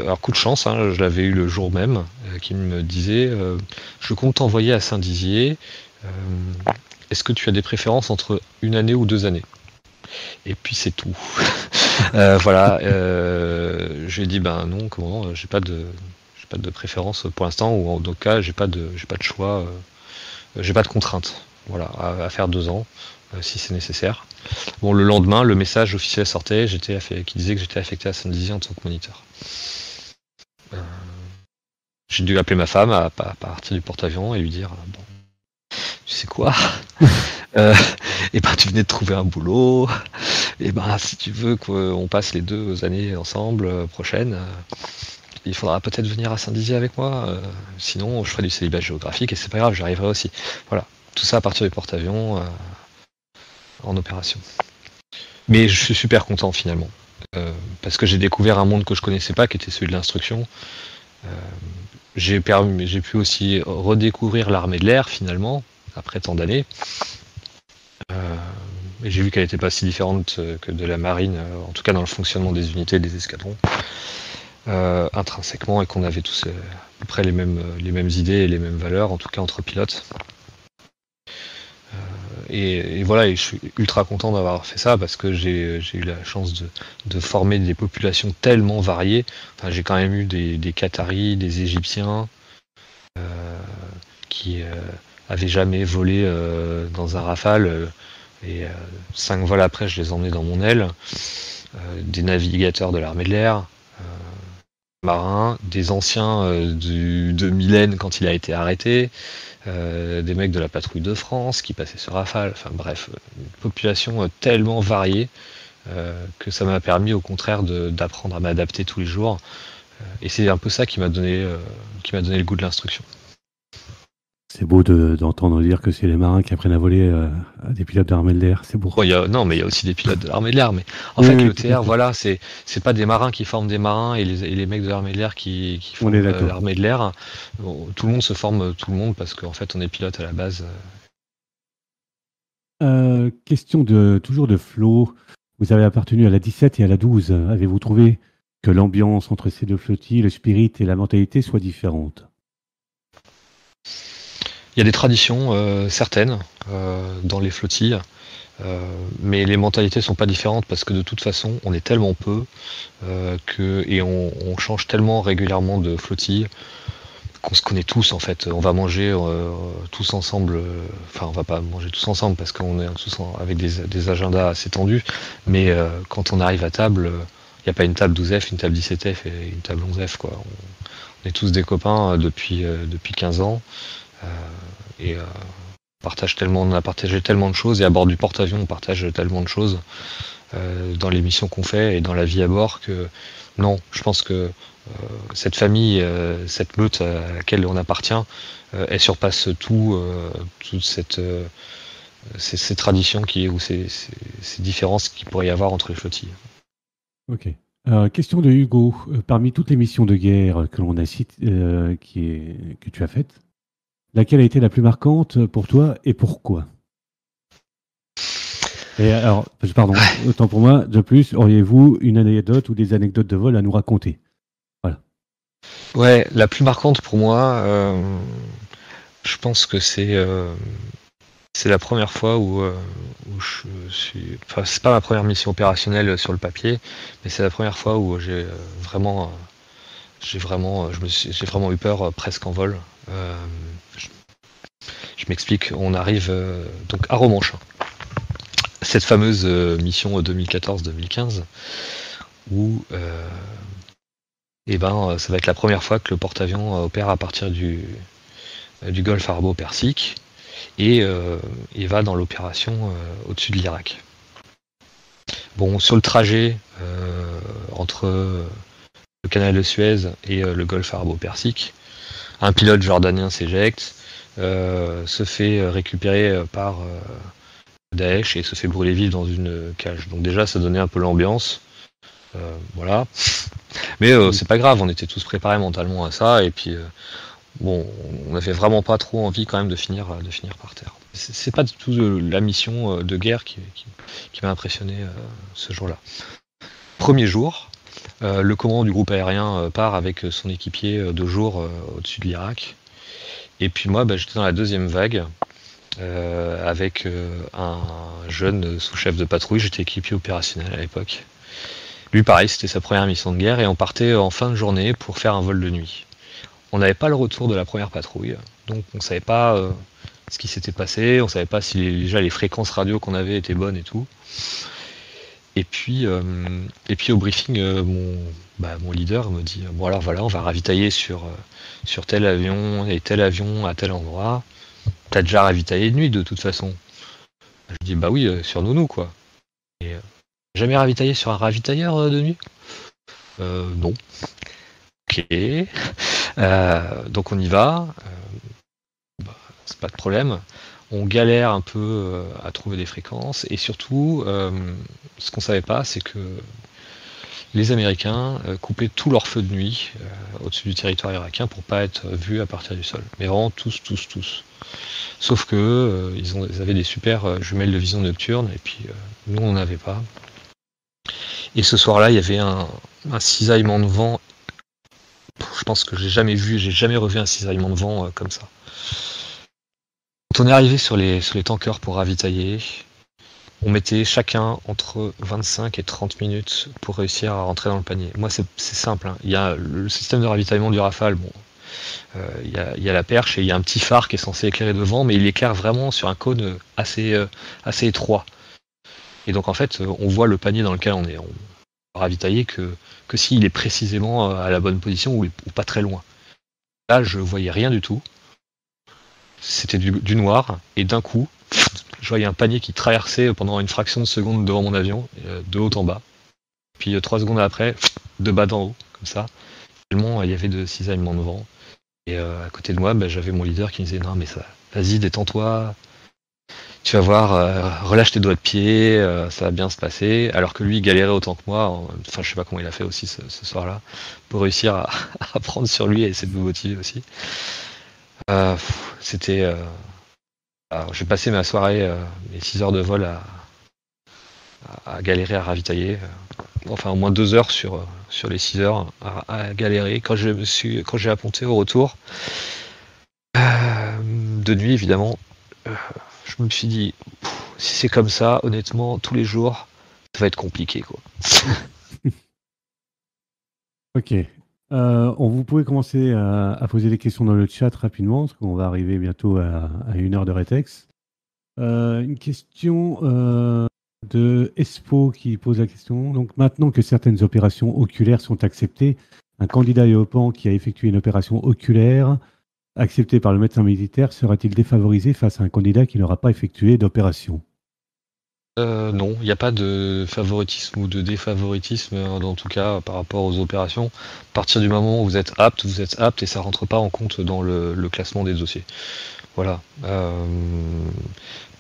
Alors coup de chance, hein, je l'avais eu le jour même, qui me disait je compte t'envoyer à Saint-Dizier. Est-ce que tu as des préférences entre 1 année ou 2 années? Et puis c'est tout. Voilà. Je lui ai dit ben non, comment j'ai pas de préférence pour l'instant, ou en tout cas j'ai pas de choix, j'ai pas de contrainte. Voilà, à faire 2 ans si c'est nécessaire. Bon, le lendemain, le message officiel sortait, qui disait que j'étais affecté à Saint-Dizier en tant que moniteur. J'ai dû appeler ma femme à partir du porte-avions et lui dire bon, tu sais quoi, et ben tu venais de trouver un boulot, et ben si tu veux qu'on passe les 2 années ensemble prochaines, il faudra peut-être venir à Saint-Dizier avec moi, sinon je ferai du célibat géographique et c'est pas grave, j'arriverai aussi. Voilà, tout ça à partir du porte-avions en opération. Mais je suis super content finalement, parce que j'ai découvert un monde que je connaissais pas, qui était celui de l'instruction. J'ai pu aussi redécouvrir l'armée de l'air finalement, après tant d'années. Et j'ai vu qu'elle n'était pas si différente que de la marine, en tout cas dans le fonctionnement des unités et des escadrons, intrinsèquement, et qu'on avait tous à peu près les mêmes idées et les mêmes valeurs, en tout cas entre pilotes. Et voilà, et je suis ultra content d'avoir fait ça parce que j'ai eu la chance de former des populations tellement variées. Enfin, j'ai quand même eu des Qataris, des Égyptiens qui avaient jamais volé dans un Rafale, et 5 vols après, je les emmenais dans mon aile. Des navigateurs de l'armée de l'air, marins, des anciens de Mylène quand il a été arrêté. Des mecs de la patrouille de France qui passaient sur Rafale, enfin bref, une population tellement variée que ça m'a permis au contraire d'apprendre à m'adapter tous les jours. Et c'est un peu ça qui m'a donné le goût de l'instruction. C'est beau d'entendre dire que c'est les marins qui apprennent à voler à des pilotes de l'armée de l'air, c'est beau. Bon, non, mais il y a aussi des pilotes de l'armée de l'air. Mais en fait, l'ETR, voilà, c'est pas des marins qui forment des marins et les mecs de l'armée de l'air qui forment l'armée de l'air. Bon, tout le monde se forme, tout le monde, parce qu'en fait, on est pilote à la base. Question toujours de Flo. Vous avez appartenu à la 17 et à la 12. Avez-vous trouvé que l'ambiance entre ces deux flottilles, le spirit et la mentalité soit différente? Il y a des traditions certaines dans les flottilles, mais les mentalités sont pas différentes parce que de toute façon, on est tellement peu et on change tellement régulièrement de flottille qu'on se connaît tous en fait. On va manger tous ensemble. Enfin, on va pas manger tous ensemble parce qu'on est tous avec des agendas assez tendus. Mais quand on arrive à table, il n'y a pas une table 12F, une table 17F et une table 11F, quoi. On est tous des copains depuis 15 ans. Et on a partagé tellement de choses, et à bord du porte-avions on partage tellement de choses dans les missions qu'on fait et dans la vie à bord, que non, je pense que cette famille, cette meute à laquelle on appartient, elle surpasse toutes ces traditions ou ces différences qu'il pourrait y avoir entre les flottilles. Ok. Question de Hugo. Parmi toutes les missions de guerre que l'on a citées, que tu as faites, laquelle a été la plus marquante pour toi et pourquoi? Et alors, pardon, autant pour moi, de plus, auriez-vous une anecdote ou des anecdotes de vol à nous raconter? Voilà. Ouais, la plus marquante pour moi, je pense que c'est C'est la première fois où je suis. Enfin, c'est pas ma première mission opérationnelle sur le papier, mais c'est la première fois où j'ai vraiment, j'ai vraiment eu peur presque en vol. Je, je m'explique. On arrive donc à Romanche, cette fameuse mission 2014-2015 où ça va être la première fois que le porte-avions opère à partir du Golfe Arabo-Persique et va dans l'opération au-dessus de l'Irak. Bon, sur le trajet entre le canal de Suez et le Golfe Arabo-Persique, un pilote jordanien s'éjecte, se fait récupérer par Daesh et se fait brûler vif dans une cage. Donc déjà, ça donnait un peu l'ambiance. Voilà. Mais c'est pas grave, on était tous préparés mentalement à ça, et puis bon, on n'avait vraiment pas trop envie quand même de finir par terre. C'est pas du tout la mission de guerre qui m'a impressionné ce jour-là. Premier jour, le commandant du groupe aérien part avec son équipier 2 jours au-dessus de l'Irak. Et puis moi, j'étais dans la deuxième vague avec un jeune sous-chef de patrouille. J'étais équipier opérationnel à l'époque. Lui, pareil, c'était sa première mission de guerre et on partait en fin de journée pour faire un vol de nuit. On n'avait pas le retour de la première patrouille, donc on ne savait pas ce qui s'était passé, on ne savait pas si déjà les fréquences radio qu'on avait étaient bonnes et tout. Et puis au briefing, mon leader me dit bon alors voilà, on va ravitailler sur tel avion et tel avion à tel endroit. T'as déjà ravitaillé de nuit de toute façon. Je dis bah oui, sur Nounou quoi. Et jamais ravitaillé sur un ravitailleur de nuit Non. Ok. Donc on y va. C'est pas de problème. On galère un peu à trouver des fréquences. Et surtout, ce qu'on savait pas, c'est que les Américains coupaient tous leurs feux de nuit au-dessus du territoire irakien pour pas être vus à partir du sol. Mais vraiment tous. Sauf que ils avaient des super jumelles de vision nocturne, et puis nous on n'avait pas. Et ce soir-là, il y avait un cisaillement de vent. Je pense que j'ai jamais revu un cisaillement de vent comme ça. Quand on est arrivé sur les tankers pour ravitailler, on mettait chacun entre 25 et 30 minutes pour réussir à rentrer dans le panier. Moi, c'est simple. Hein. Il y a le système de ravitaillement du Rafale. Bon, il y a la perche et il y a un petit phare qui est censé éclairer devant, mais il éclaire vraiment sur un cône assez étroit. Et donc, en fait, on voit le panier dans lequel on est ravitailler que s'il est précisément à la bonne position ou pas très loin. Là, je voyais rien du tout. C'était du noir, et d'un coup, je voyais un panier qui traversait pendant une fraction de seconde devant mon avion, de haut en bas. Puis 3 secondes après, de bas d'en haut, comme ça. Tellement il y avait de cisaillements de vent. Et à côté de moi, j'avais mon leader qui me disait non mais ça, vas-y, détends-toi. Tu vas voir, relâche tes doigts de pied, ça va bien se passer. Alors que lui, il galérait autant que moi. Enfin, je sais pas comment il a fait aussi ce soir-là, pour réussir à prendre sur lui et essayer de me motiver aussi. C'était. J'ai passé ma soirée, mes 6 heures de vol à galérer à ravitailler. Enfin, au moins 2 heures sur les 6 heures à galérer. Quand j'ai apponté au retour, de nuit évidemment, je me suis dit, si c'est comme ça, honnêtement, tous les jours, ça va être compliqué, quoi. Ok. Vous pouvez commencer à poser des questions dans le chat rapidement, parce qu'on va arriver bientôt à 1 heure de rétex. Une question de Espo qui pose la question. Donc, maintenant que certaines opérations oculaires sont acceptées, un candidat IOPAN qui a effectué une opération oculaire acceptée par le médecin militaire sera-t-il défavorisé face à un candidat qui n'aura pas effectué d'opération ? Non, il n'y a pas de favoritisme ou de défavoritisme, en tout cas par rapport aux opérations. À partir du moment où vous êtes apte et ça rentre pas en compte dans le classement des dossiers. Voilà.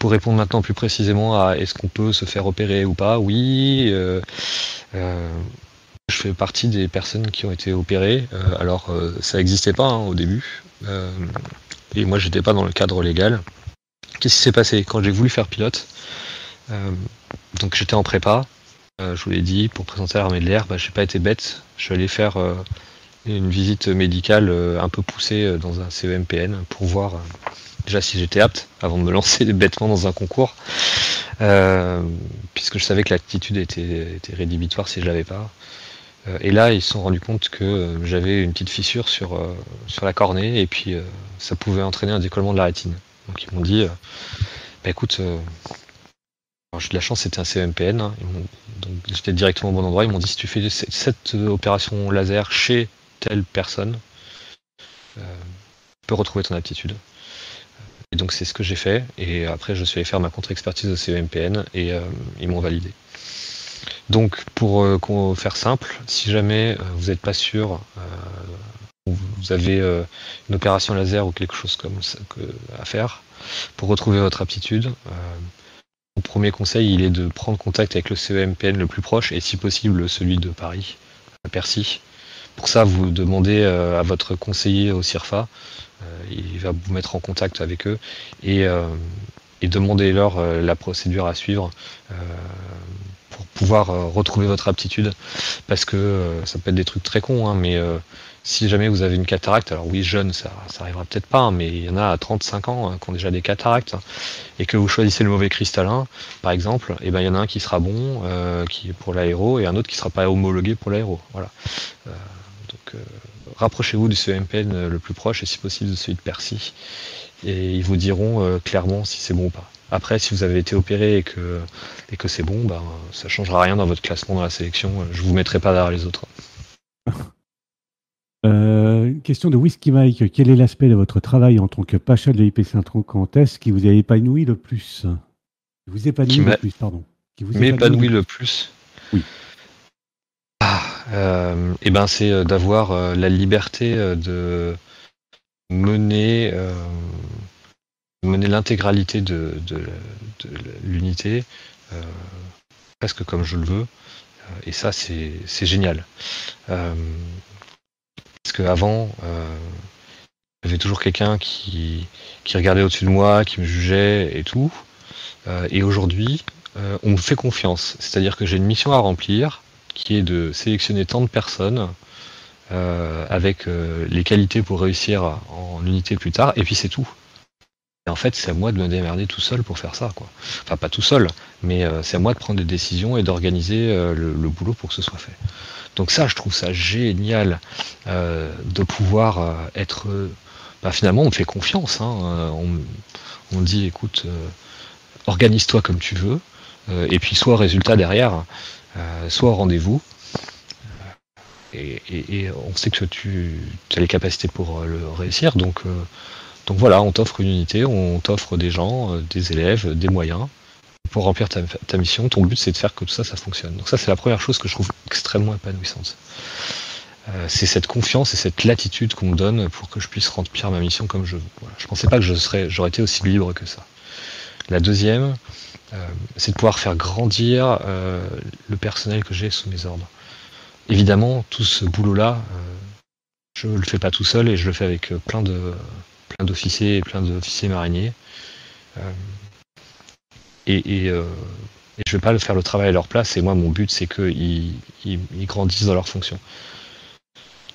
Pour répondre maintenant plus précisément à est-ce qu'on peut se faire opérer ou pas, oui. Je fais partie des personnes qui ont été opérées. Alors ça n'existait pas au début. Et moi j'étais pas dans le cadre légal. Qu'est-ce qui s'est passé quand j'ai voulu faire pilote? Donc j'étais en prépa, je vous l'ai dit, pour présenter l'armée de l'air, j'ai pas été bête, je suis allé faire une visite médicale un peu poussée dans un CEMPN pour voir déjà si j'étais apte avant de me lancer bêtement dans un concours, puisque je savais que l'aptitude était rédhibitoire si je l'avais pas. Et là, ils se sont rendus compte que j'avais une petite fissure sur la cornée, et puis ça pouvait entraîner un décollement de la rétine. Donc ils m'ont dit, bah écoute, alors j'ai de la chance, c'était un CEMPN, hein, donc j'étais directement au bon endroit. Ils m'ont dit, si tu fais cette opération laser chez telle personne, tu peux retrouver ton aptitude. Et donc c'est ce que j'ai fait, et après je suis allé faire ma contre-expertise au CEMPN, et ils m'ont validé. Donc pour faire simple, si jamais vous n'êtes pas sûr, vous avez une opération laser ou quelque chose comme ça à faire, pour retrouver votre aptitude, mon premier conseil, il est de prendre contact avec le CEMPN le plus proche, et si possible celui de Paris, à Percy. Pour ça, vous demandez à votre conseiller au CIRFA, il va vous mettre en contact avec eux, et demandez-leur la procédure à suivre pour pouvoir retrouver votre aptitude, parce que ça peut être des trucs très cons, hein, mais si jamais vous avez une cataracte, alors oui, jeune, ça arrivera peut-être pas, hein, mais il y en a à 35 ans qui ont déjà des cataractes, et que vous choisissez le mauvais cristallin, par exemple, et ben il y en a un qui sera bon qui est pour l'aéro, et un autre qui sera pas homologué pour l'aéro. Voilà. Donc rapprochez-vous du CEMPN le plus proche, et si possible de celui de Percy, et ils vous diront clairement si c'est bon ou pas. Après, si vous avez été opéré et que c'est bon, ben, ça changera rien dans votre classement dans la sélection. Je vous mettrai pas derrière les autres. Question de Whisky Mike. Quel est l'aspect de votre travail en tant que pacha de l'IP50 qui vous a épanoui le plus? Qui M'épanouit le plus. Oui. Et ben c'est d'avoir la liberté de mener l'intégralité de l'unité, presque comme je le veux, et ça c'est génial. Parce qu'avant, il y avait toujours quelqu'un qui regardait au-dessus de moi, qui me jugeait et tout, et aujourd'hui on me fait confiance, c'est-à-dire que j'ai une mission à remplir qui est de sélectionner tant de personnes avec les qualités pour réussir en unité plus tard, et puis c'est tout. Et en fait, c'est à moi de me démerder tout seul pour faire ça, quoi. Enfin, pas tout seul, mais c'est à moi de prendre des décisions et d'organiser le boulot pour que ce soit fait. Donc ça, je trouve ça génial de pouvoir être... finalement, on me fait confiance. Hein, on me dit, écoute, organise-toi comme tu veux, et puis soit au résultat derrière, soit au rendez-vous. Et on sait que tu as les capacités pour le réussir, donc voilà, on t'offre une unité, on t'offre des gens, des élèves, des moyens pour remplir ta mission. Ton but, c'est de faire que tout ça fonctionne. Donc ça, c'est la première chose que je trouve extrêmement épanouissante. C'est cette confiance et cette latitude qu'on me donne pour que je puisse remplir ma mission comme je veux. Voilà. Je pensais pas que j'aurais été aussi libre que ça. La deuxième, c'est de pouvoir faire grandir le personnel que j'ai sous mes ordres. Évidemment, tout ce boulot-là, je le fais pas tout seul, et je le fais avec plein d'officiers et plein d'officiers mariniers. Et je vais pas faire le travail à leur place, et moi mon but c'est qu'ils grandissent dans leurs fonctions.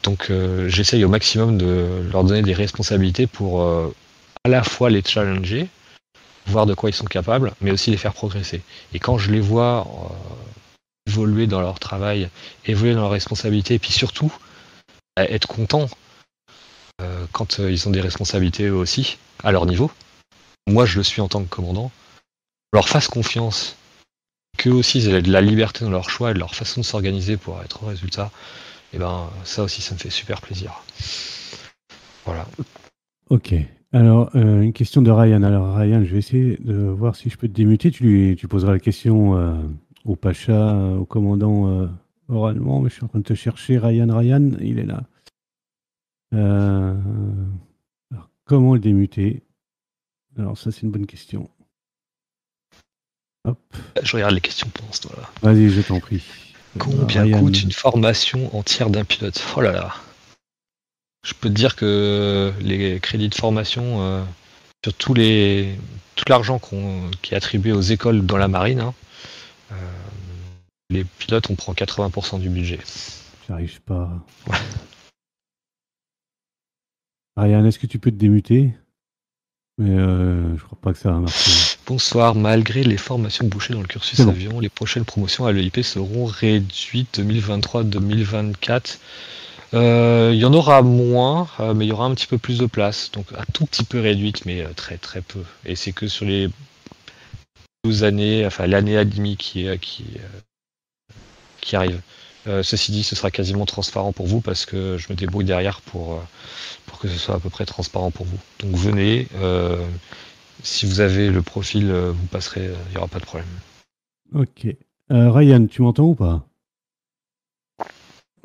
Donc j'essaye au maximum de leur donner des responsabilités pour à la fois les challenger, voir de quoi ils sont capables, mais aussi les faire progresser. Et quand je les vois évoluer dans leur travail, évoluer dans leurs responsabilités, et puis surtout être contents quand ils ont des responsabilités eux aussi, à leur niveau, moi je le suis en tant que commandant, leur fasse confiance, qu'eux aussi ils aient de la liberté dans leur choix et de leur façon de s'organiser pour être au résultat, et ben ça aussi ça me fait super plaisir. Voilà. Ok. Alors, une question de Ryan. Alors, Ryan, je vais essayer de voir si je peux te démuter. Tu poseras la question au Pacha, au commandant oralement, mais je suis en train de te chercher. Ryan, il est là. Alors, comment le démuter? Alors, ça, c'est une bonne question. Hop. Je regarde les questions pendant ce temps-là. Vas-y, je t'en prie. Combien coûte une formation entière d'un pilote? Oh là là. Je peux te dire que les crédits de formation sur tout l'argent qui est attribué aux écoles dans la marine, hein, les pilotes on prend 80% du budget. J'arrive pas. Ouais. Ryan, est-ce que tu peux te démuter? mais je crois pas que ça va marcher. Bonsoir, malgré les formations bouchées dans le cursus C'est bon. avion, les prochaines promotions à l'EIP seront réduites 2023-2024. Il y en aura moins, mais il y aura un petit peu plus de place, donc un tout petit peu réduite, mais très très peu. Et c'est que sur les 12 années, enfin l'année et demie qui arrive. Ceci dit, ce sera quasiment transparent pour vous parce que je me débrouille derrière pour que ce soit à peu près transparent pour vous. Donc venez, si vous avez le profil, vous passerez, il n'y aura pas de problème. Ok. Ryan, tu m'entends ou pas?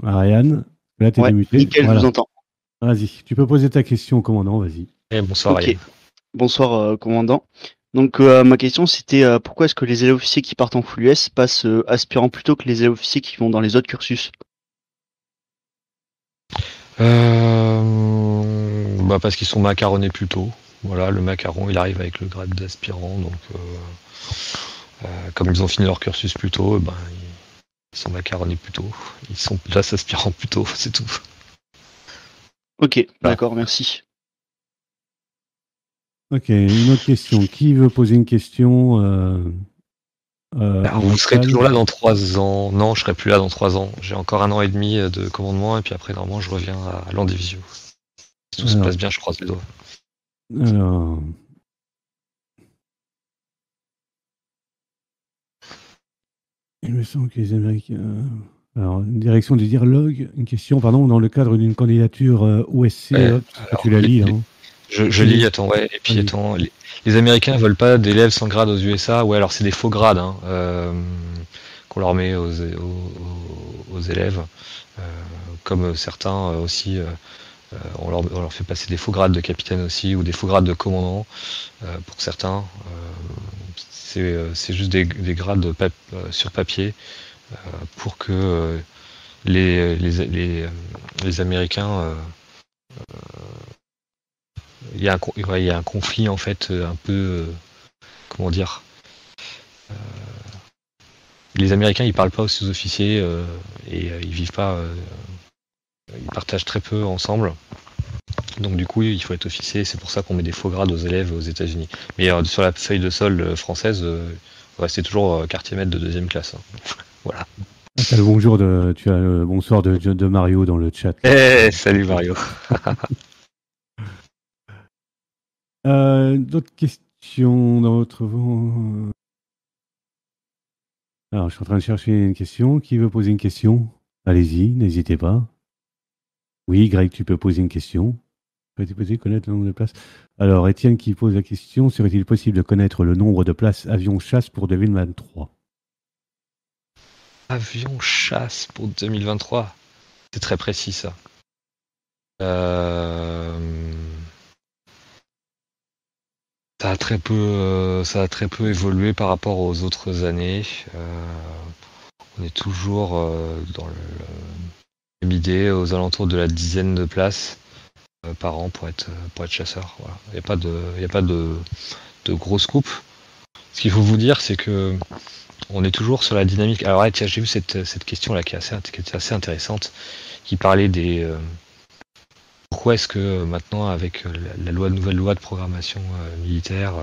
Ryan, là t'es Ouais, démuté. nickel, Voilà. je vous entends. Vas-y, tu peux poser ta question au commandant, vas-y. Et bonsoir Ok, Ryan. bonsoir commandant. Donc ma question c'était pourquoi est-ce que les élèves officiers qui partent en full US passent aspirant plutôt que les élèves officiers qui vont dans les autres cursus? Parce qu'ils sont macaronnés plus tôt. Voilà, le macaron il arrive avec le grade d'aspirant, donc comme ils ont fini leur cursus plus tôt, ils sont macaronnés plus tôt. Ils sont là aspirants plus tôt, c'est tout. Ok, d'accord, merci. Ok, une autre question. Qui veut poser une question Alors, vous serez toujours là dans 3 ans. Non, je serai plus là dans 3 ans. J'ai encore 1 an et demi de commandement et puis après normalement je reviens à l'Andivisio. Si tout se passe bien, je croise les doigts. Alors, il me semble que les Américains. Alors, une direction du dialogue, une question, pardon, dans le cadre d'une candidature OSC, tu la lis, hein. Je lis, attends, ouais, et puis attends, les Américains veulent pas d'élèves sans grade aux USA, ouais, alors c'est des faux grades, hein, qu'on leur met aux élèves, comme certains aussi, on leur fait passer des faux grades de capitaine aussi, ou des faux grades de commandant, pour certains, c'est juste des grades sur papier, pour que les Américains il y a un conflit en fait un peu comment dire, les Américains ils parlent pas aux sous-officiers et ils vivent pas, ils partagent très peu ensemble, donc du coup il faut être officier, c'est pour ça qu'on met des faux grades aux élèves aux États-Unis, mais sur la feuille de sol française c'est toujours quartier maître de 2e classe, hein. Voilà. T'as le bonjour tu as le bonsoir de Mario dans le chat. Salut Mario. D'autres questions dans votre... Alors, je suis en train de chercher une question. Qui veut poser une question? Allez-y, n'hésitez pas. Oui, Greg, tu peux poser une question. Peux-tu connaître le nombre de places? Alors, Étienne qui pose la question, serait-il possible de connaître le nombre de places avion chasse pour 2023? Avion chasse pour 2023. C'est très précis ça. Ça a très peu évolué par rapport aux autres années. On est toujours dans le même idée, aux alentours de la dizaine de places par an pour être chasseur. Voilà. Il n'y a pas de grosse coupe. Ce qu'il faut vous dire, c'est que on est toujours sur la dynamique. Alors, tiens, j'ai vu cette question là qui est assez intéressante, qui parlait des pourquoi est-ce que maintenant, avec la nouvelle loi de programmation militaire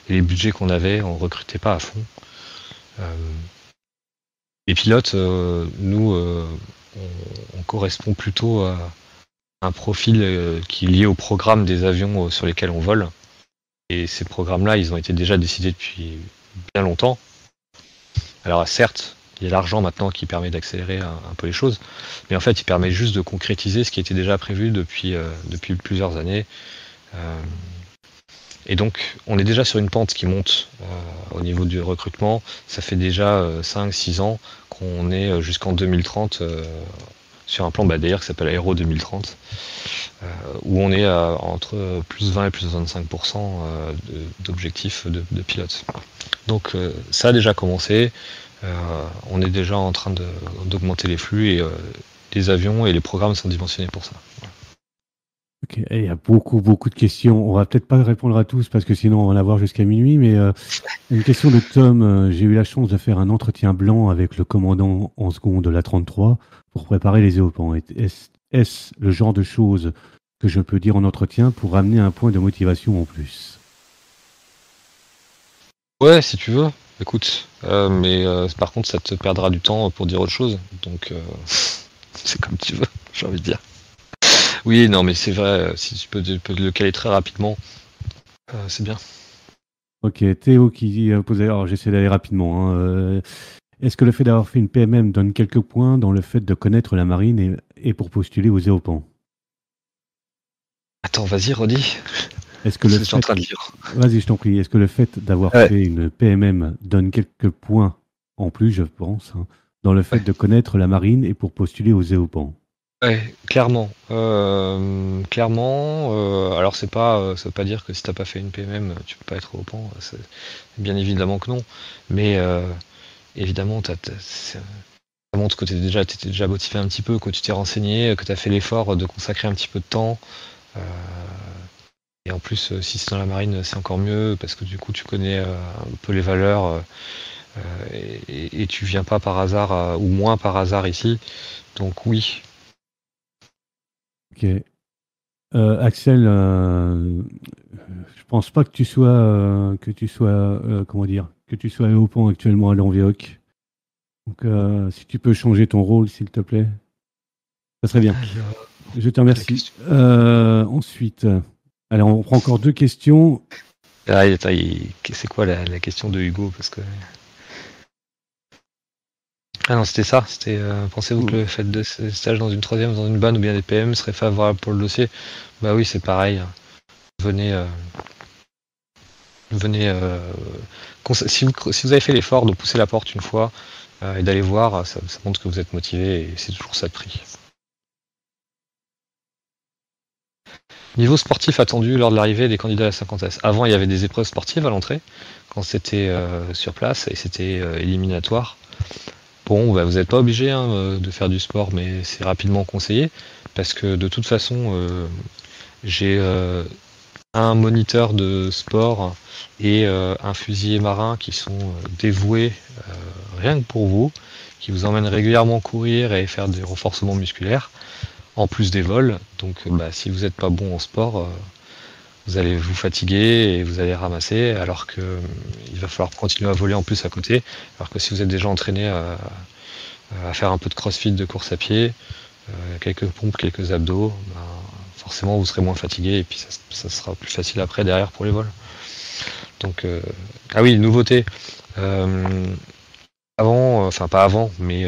et les budgets qu'on avait, on recrutait pas à fond. Les pilotes, nous, on correspond plutôt à un profil qui est lié au programme des avions sur lesquels on vole. Et ces programmes-là, ils ont été déjà décidés depuis bien longtemps. Alors certes, il y a l'argent maintenant qui permet d'accélérer un peu les choses, mais en fait il permet juste de concrétiser ce qui était déjà prévu depuis plusieurs années. Et donc on est déjà sur une pente qui monte au niveau du recrutement. Ça fait déjà 5-6 ans qu'on est jusqu'en 2030 sur un plan d'ailleurs qui s'appelle Aéro 2030, où on est entre plus 20 et plus 25% d'objectifs de pilotes. Donc ça a déjà commencé. On est déjà en train d'augmenter les flux et les avions et les programmes sont dimensionnés pour ça. Voilà. Ok, il y a beaucoup de questions. On va peut-être pas répondre à tous parce que sinon on va en avoir jusqu'à minuit, mais une question de Tom. J'ai eu la chance de faire un entretien blanc avec le commandant en seconde de la 33 pour préparer les EOPAN. Est-ce le genre de choses que je peux dire en entretien pour amener un point de motivation en plus? Ouais, si tu veux. Écoute, mais par contre, ça te perdra du temps pour dire autre chose. Donc, c'est comme tu veux, j'ai envie de dire. Oui, non, mais c'est vrai, si tu peux le caler très rapidement, c'est bien. Ok, Théo qui posait. Alors, j'essaie d'aller rapidement, hein. Est-ce que le fait d'avoir fait une PMM donne quelques points dans le fait de connaître la marine et pour postuler aux EOPAN? Attends, vas-y, redis. Est-ce que le Je suis en fait. train de lire. Vas-y, je t'en prie. Est-ce que le fait d'avoir Ouais, fait une PMM donne quelques points en plus, je pense, hein, dans le fait ouais. de connaître la marine et pour postuler aux EOPAN? Ouais, clairement. Clairement, alors ça veut pas dire que si t'as pas fait une PMM, tu peux pas être au pan. Bien évidemment que non. Mais évidemment, ça montre que t'étais déjà motivé un petit peu, que tu t'es renseigné, que tu as fait l'effort de consacrer un petit peu de temps. Euh, et en plus, si c'est dans la marine, c'est encore mieux parce que du coup, tu connais un peu les valeurs et tu viens pas par hasard ou moins par hasard ici. Donc oui. Ok. Axel, je pense pas que tu sois, comment dire, que tu sois EOPAN actuellement à l'Envioc. Donc, si tu peux changer ton rôle, s'il te plaît, ça serait bien. Alors, Je te la remercie. question. Ensuite, alors on prend encore deux questions. Ah, attends, c'est quoi la question de Hugo parce que... Ah non, c'était ça. C'était pensez-vous que le fait de ce stage dans une troisième, dans une banne ou bien des PM serait favorable pour le dossier? Bah oui, c'est pareil. Venez, venez. Si vous avez fait l'effort de pousser la porte une fois et d'aller voir, ça montre que vous êtes motivé et c'est toujours ça de prix. Niveau sportif attendu lors de l'arrivée des candidats à la 50S. Avant, il y avait des épreuves sportives à l'entrée quand c'était sur place et c'était éliminatoire. Bon, bah, vous n'êtes pas obligé de faire du sport, mais c'est rapidement conseillé parce que de toute façon, j'ai un moniteur de sport et un fusilier marin qui sont dévoués rien que pour vous, qui vous emmènent régulièrement courir et faire des renforcements musculaires, en plus des vols. Donc bah, si vous n'êtes pas bon en sport, vous allez vous fatiguer et vous allez ramasser, alors que il va falloir continuer à voler en plus à côté, alors que si vous êtes déjà entraîné à faire un peu de crossfit, de course à pied, quelques pompes, quelques abdos, ben, forcément vous serez moins fatigué et puis ça sera plus facile après derrière pour les vols. Donc ah oui, nouveauté. Euh, Avant, enfin pas avant, mais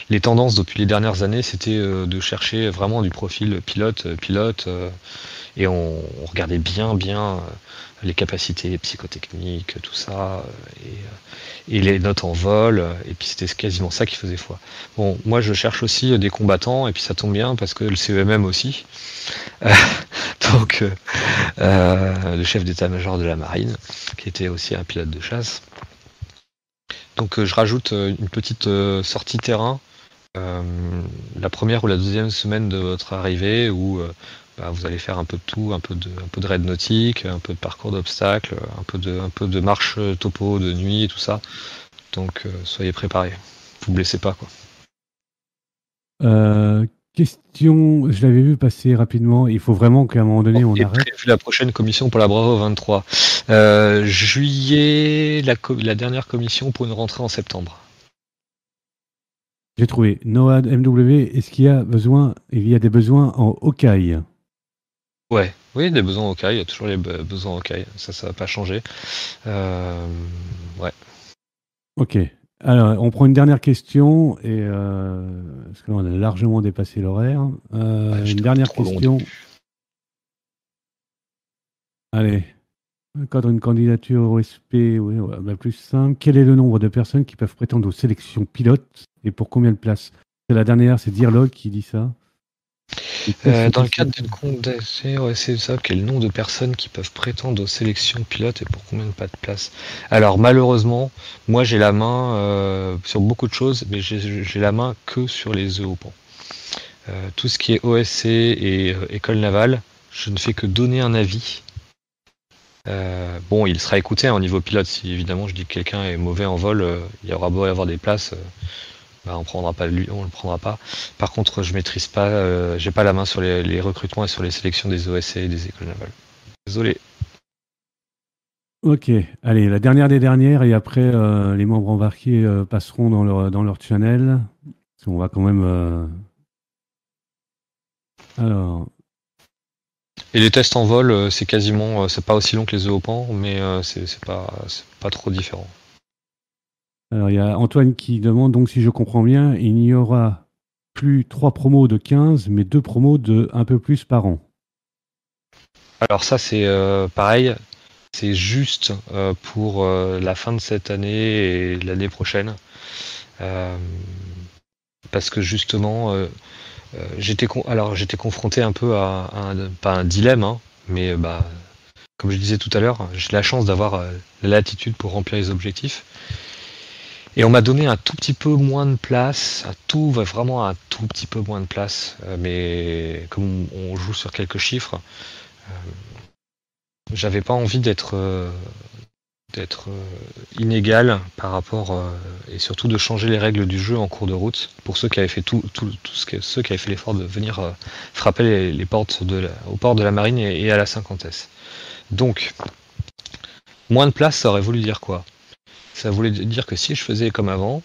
les tendances depuis les dernières années, c'était de chercher vraiment du profil pilote, et on regardait bien les capacités psychotechniques, tout ça, et les notes en vol, et puis c'était quasiment ça qui faisait foi. Bon, moi je cherche aussi des combattants, et puis ça tombe bien parce que le CEMM aussi, donc le chef d'état-major de la marine, qui était aussi un pilote de chasse. Donc je rajoute une petite sortie terrain, la première ou la deuxième semaine de votre arrivée, où bah, vous allez faire un peu de tout, un peu de raid nautique, un peu de parcours d'obstacles, un peu de marche topo de nuit et tout ça. Donc soyez préparés. Vous blessez pas quoi. Question, je l'avais vu passer rapidement. Il faut vraiment qu'à un moment donné, on Et arrête. prévu la prochaine commission pour la Bravo 23. Juillet, la dernière commission pour une rentrée en septembre. J'ai trouvé. Noad MW, est-ce qu'il y a besoin, il y a des besoins en Hawkeye? Ouais, oui, des besoins au CAI, il y a toujours les besoins au CAI, ça va pas changer. Ouais. Ok. Alors, on prend une dernière question et parce que là, on a largement dépassé l'horaire. Ouais, Une j'étais dernière trop long au question. début. Allez. Cadre une candidature OSP, oui, ouais, bah, plus simple. Quel est le nombre de personnes qui peuvent prétendre aux sélections pilotes et pour combien de places? C'est la dernière, c'est Dirlog qui dit ça. Et quelles sont Dans le les cadre d'une candidature, c'est ça, quel nombre de personnes qui peuvent prétendre aux sélections pilotes et pour combien de pas de place? Alors malheureusement, moi j'ai la main sur beaucoup de choses, mais j'ai la main que sur les EOPAN. Tout ce qui est OSC et école navale, je ne fais que donner un avis. Bon, il sera écouté au niveau pilote. Si évidemment je dis que quelqu'un est mauvais en vol, il y aura beau y avoir des places, bah, on prendra pas lui, on le prendra pas. Par contre, je maîtrise pas, j'ai pas la main sur les recrutements et sur les sélections des OSC et des écoles navales. Désolé. Ok, allez, la dernière des dernières, et après, les membres embarqués passeront dans leur channel. Parce qu'on va quand même. Alors, Et les tests en vol, c'est quasiment, c'est pas aussi long que les œufs au pan, mais c'est pas trop différent. alors, il y a Antoine qui demande, donc si je comprends bien, il n'y aura plus 3 promos de 15, mais 2 promos de un peu plus par an. Alors ça, c'est pareil, c'est juste pour la fin de cette année et l'année prochaine. Parce que justement, j'étais confronté un peu à pas un dilemme, hein, mais bah, comme je disais tout à l'heure, j'ai la chance d'avoir la latitude pour remplir les objectifs. Et on m'a donné un tout petit peu moins de place, vraiment un tout petit peu moins de place, mais comme on joue sur quelques chiffres, j'avais pas envie d'être inégal par rapport et surtout de changer les règles du jeu en cours de route pour ceux qui avaient fait ceux qui avaient fait l'effort de venir frapper les portes au port de la marine et à la 50S. Donc moins de place, ça aurait voulu dire quoi? Ça voulait dire que si je faisais comme avant,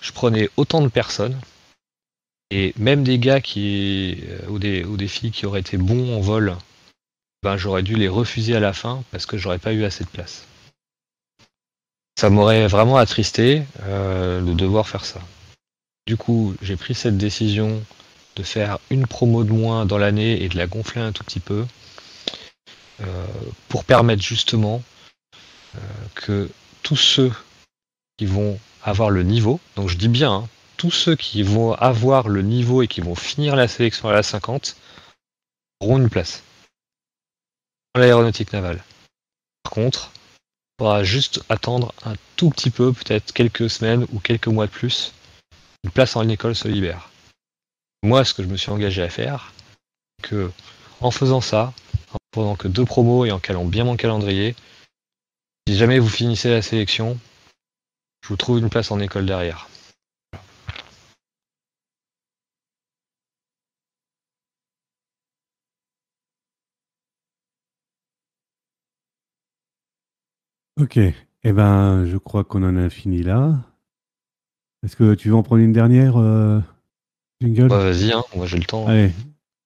je prenais autant de personnes et même des gars ou des filles qui auraient été bons en vol, ben j'aurais dû les refuser à la fin parce que j'aurais pas eu assez de place. Ça m'aurait vraiment attristé de devoir faire ça. Du coup, j'ai pris cette décision de faire une promo de moins dans l'année et de la gonfler un tout petit peu pour permettre justement que tous ceux qui vont avoir le niveau, donc je dis bien, hein, tous ceux qui vont avoir le niveau et qui vont finir la sélection à la 50 auront une place dans l'aéronautique navale. Par contre, il faudra juste attendre un tout petit peu, peut-être quelques semaines ou quelques mois de plus, une place en école se libère. Moi, ce que je me suis engagé à faire, que en faisant ça, en prenant que 2 promos et en calant bien mon calendrier, si jamais vous finissez la sélection, je vous trouve une place en école derrière. Ok, eh ben, je crois qu'on en a fini là. Est-ce que tu veux en prendre une dernière, Jingle? Bah, vas-y, hein, moi j'ai le temps. Allez,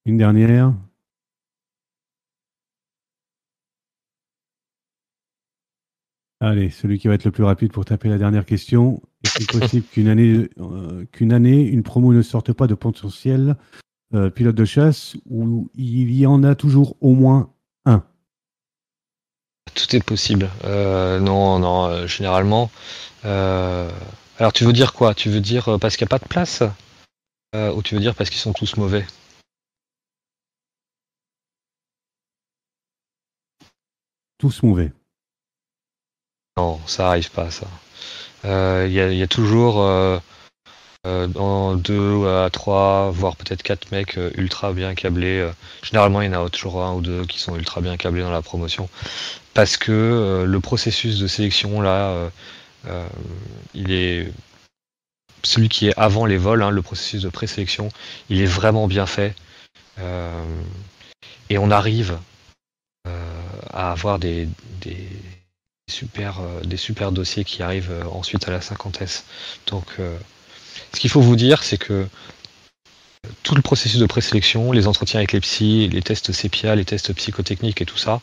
une dernière. Allez, celui qui va être le plus rapide pour taper la dernière question. Est-il possible qu'une année, une promo ne sorte pas de potentiel pilote de chasse ou il y en a toujours au moins un? Tout est possible. Non, généralement. Alors tu veux dire quoi? Tu veux dire parce qu'il n'y a pas de place? Ou tu veux dire parce qu'ils sont tous mauvais? Tous mauvais. Non, ça arrive pas, ça. Il y a toujours dans 2 à 3, voire peut-être 4 mecs ultra bien câblés. Généralement, il y en a toujours 1 ou 2 qui sont ultra bien câblés dans la promotion. Parce que le processus de sélection, là, il est celui qui est avant les vols, hein, le processus de présélection, il est vraiment bien fait. Et on arrive à avoir des super dossiers qui arrivent ensuite à la 50S. Donc, ce qu'il faut vous dire, c'est que tout le processus de présélection, les entretiens avec les psys, les tests CEPIA, les tests psychotechniques et tout ça,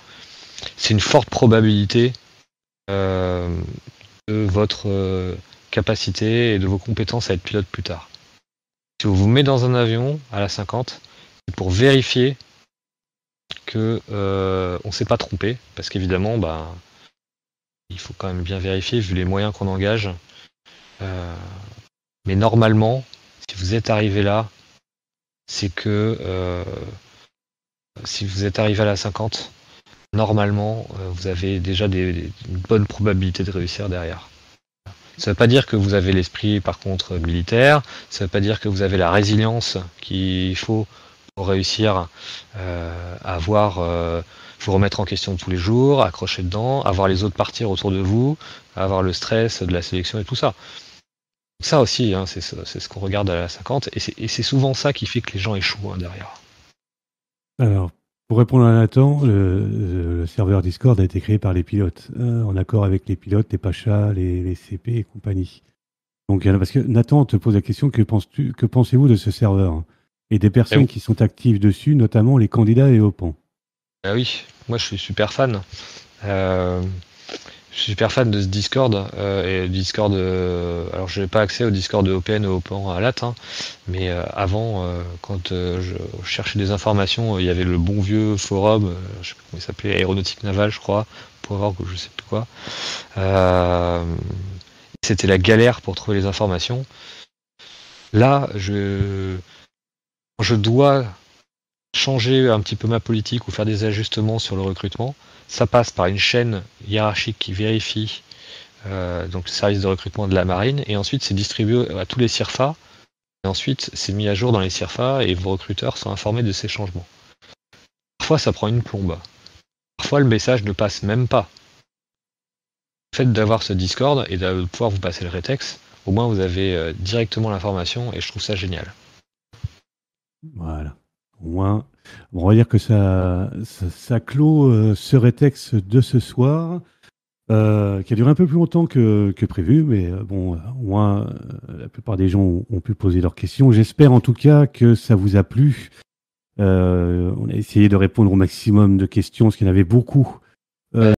c'est une forte probabilité de votre capacité et de vos compétences à être pilote plus tard. Si vous vous mettez dans un avion à la 50, c'est pour vérifier que on s'est pas trompé, parce qu'évidemment, bah, il faut quand même bien vérifier vu les moyens qu'on engage. Mais normalement, si vous êtes arrivé là, c'est que si vous êtes arrivé à la 50, normalement, vous avez déjà une bonne probabilité de réussir derrière. Ça ne veut pas dire que vous avez l'esprit, par contre, militaire. Ça ne veut pas dire que vous avez la résilience qu'il faut pour réussir à vous remettre en question tous les jours, accrocher dedans, avoir les autres partir autour de vous, avoir le stress de la sélection et tout ça. Ça aussi, hein, c'est ce qu'on regarde à la 50, et c'est souvent ça qui fait que les gens échouent derrière. Alors, Pour répondre à Nathan, le serveur Discord a été créé par les pilotes, en accord avec les pilotes, les Pachas, les CP et compagnie. Donc, parce que Nathan te pose la question, que pensez-vous de ce serveur et des personnes qui sont actives dessus, notamment les candidats et OPAN? Ah oui, moi je suis super fan. Je suis super fan de ce Discord. Et Discord, alors je n'ai pas accès au Discord de OPN ou OPAN à LAT, hein, mais avant, quand je cherchais des informations, il y avait le bon vieux forum, je sais pas comment il s'appelait, Aéronautique Navale, je crois, .org ou je sais plus quoi. C'était la galère pour trouver les informations. Là, je dois changer un petit peu ma politique ou faire des ajustements sur le recrutement. Ça passe par une chaîne hiérarchique qui vérifie donc le service de recrutement de la marine, et ensuite c'est distribué à tous les CIRFA, et ensuite c'est mis à jour dans les CIRFA et vos recruteurs sont informés de ces changements. Parfois ça prend une plombe, parfois le message ne passe même pas. Le fait d'avoir ce Discord et de pouvoir vous passer le rétex, au moins vous avez directement l'information, et je trouve ça génial. Voilà. Au moins, on va dire que ça clôt ce rétex de ce soir, qui a duré un peu plus longtemps que prévu, mais bon, au moins, la plupart des gens ont pu poser leurs questions. J'espère en tout cas que ça vous a plu. On a essayé de répondre au maximum de questions, parce qu'il y en avait beaucoup.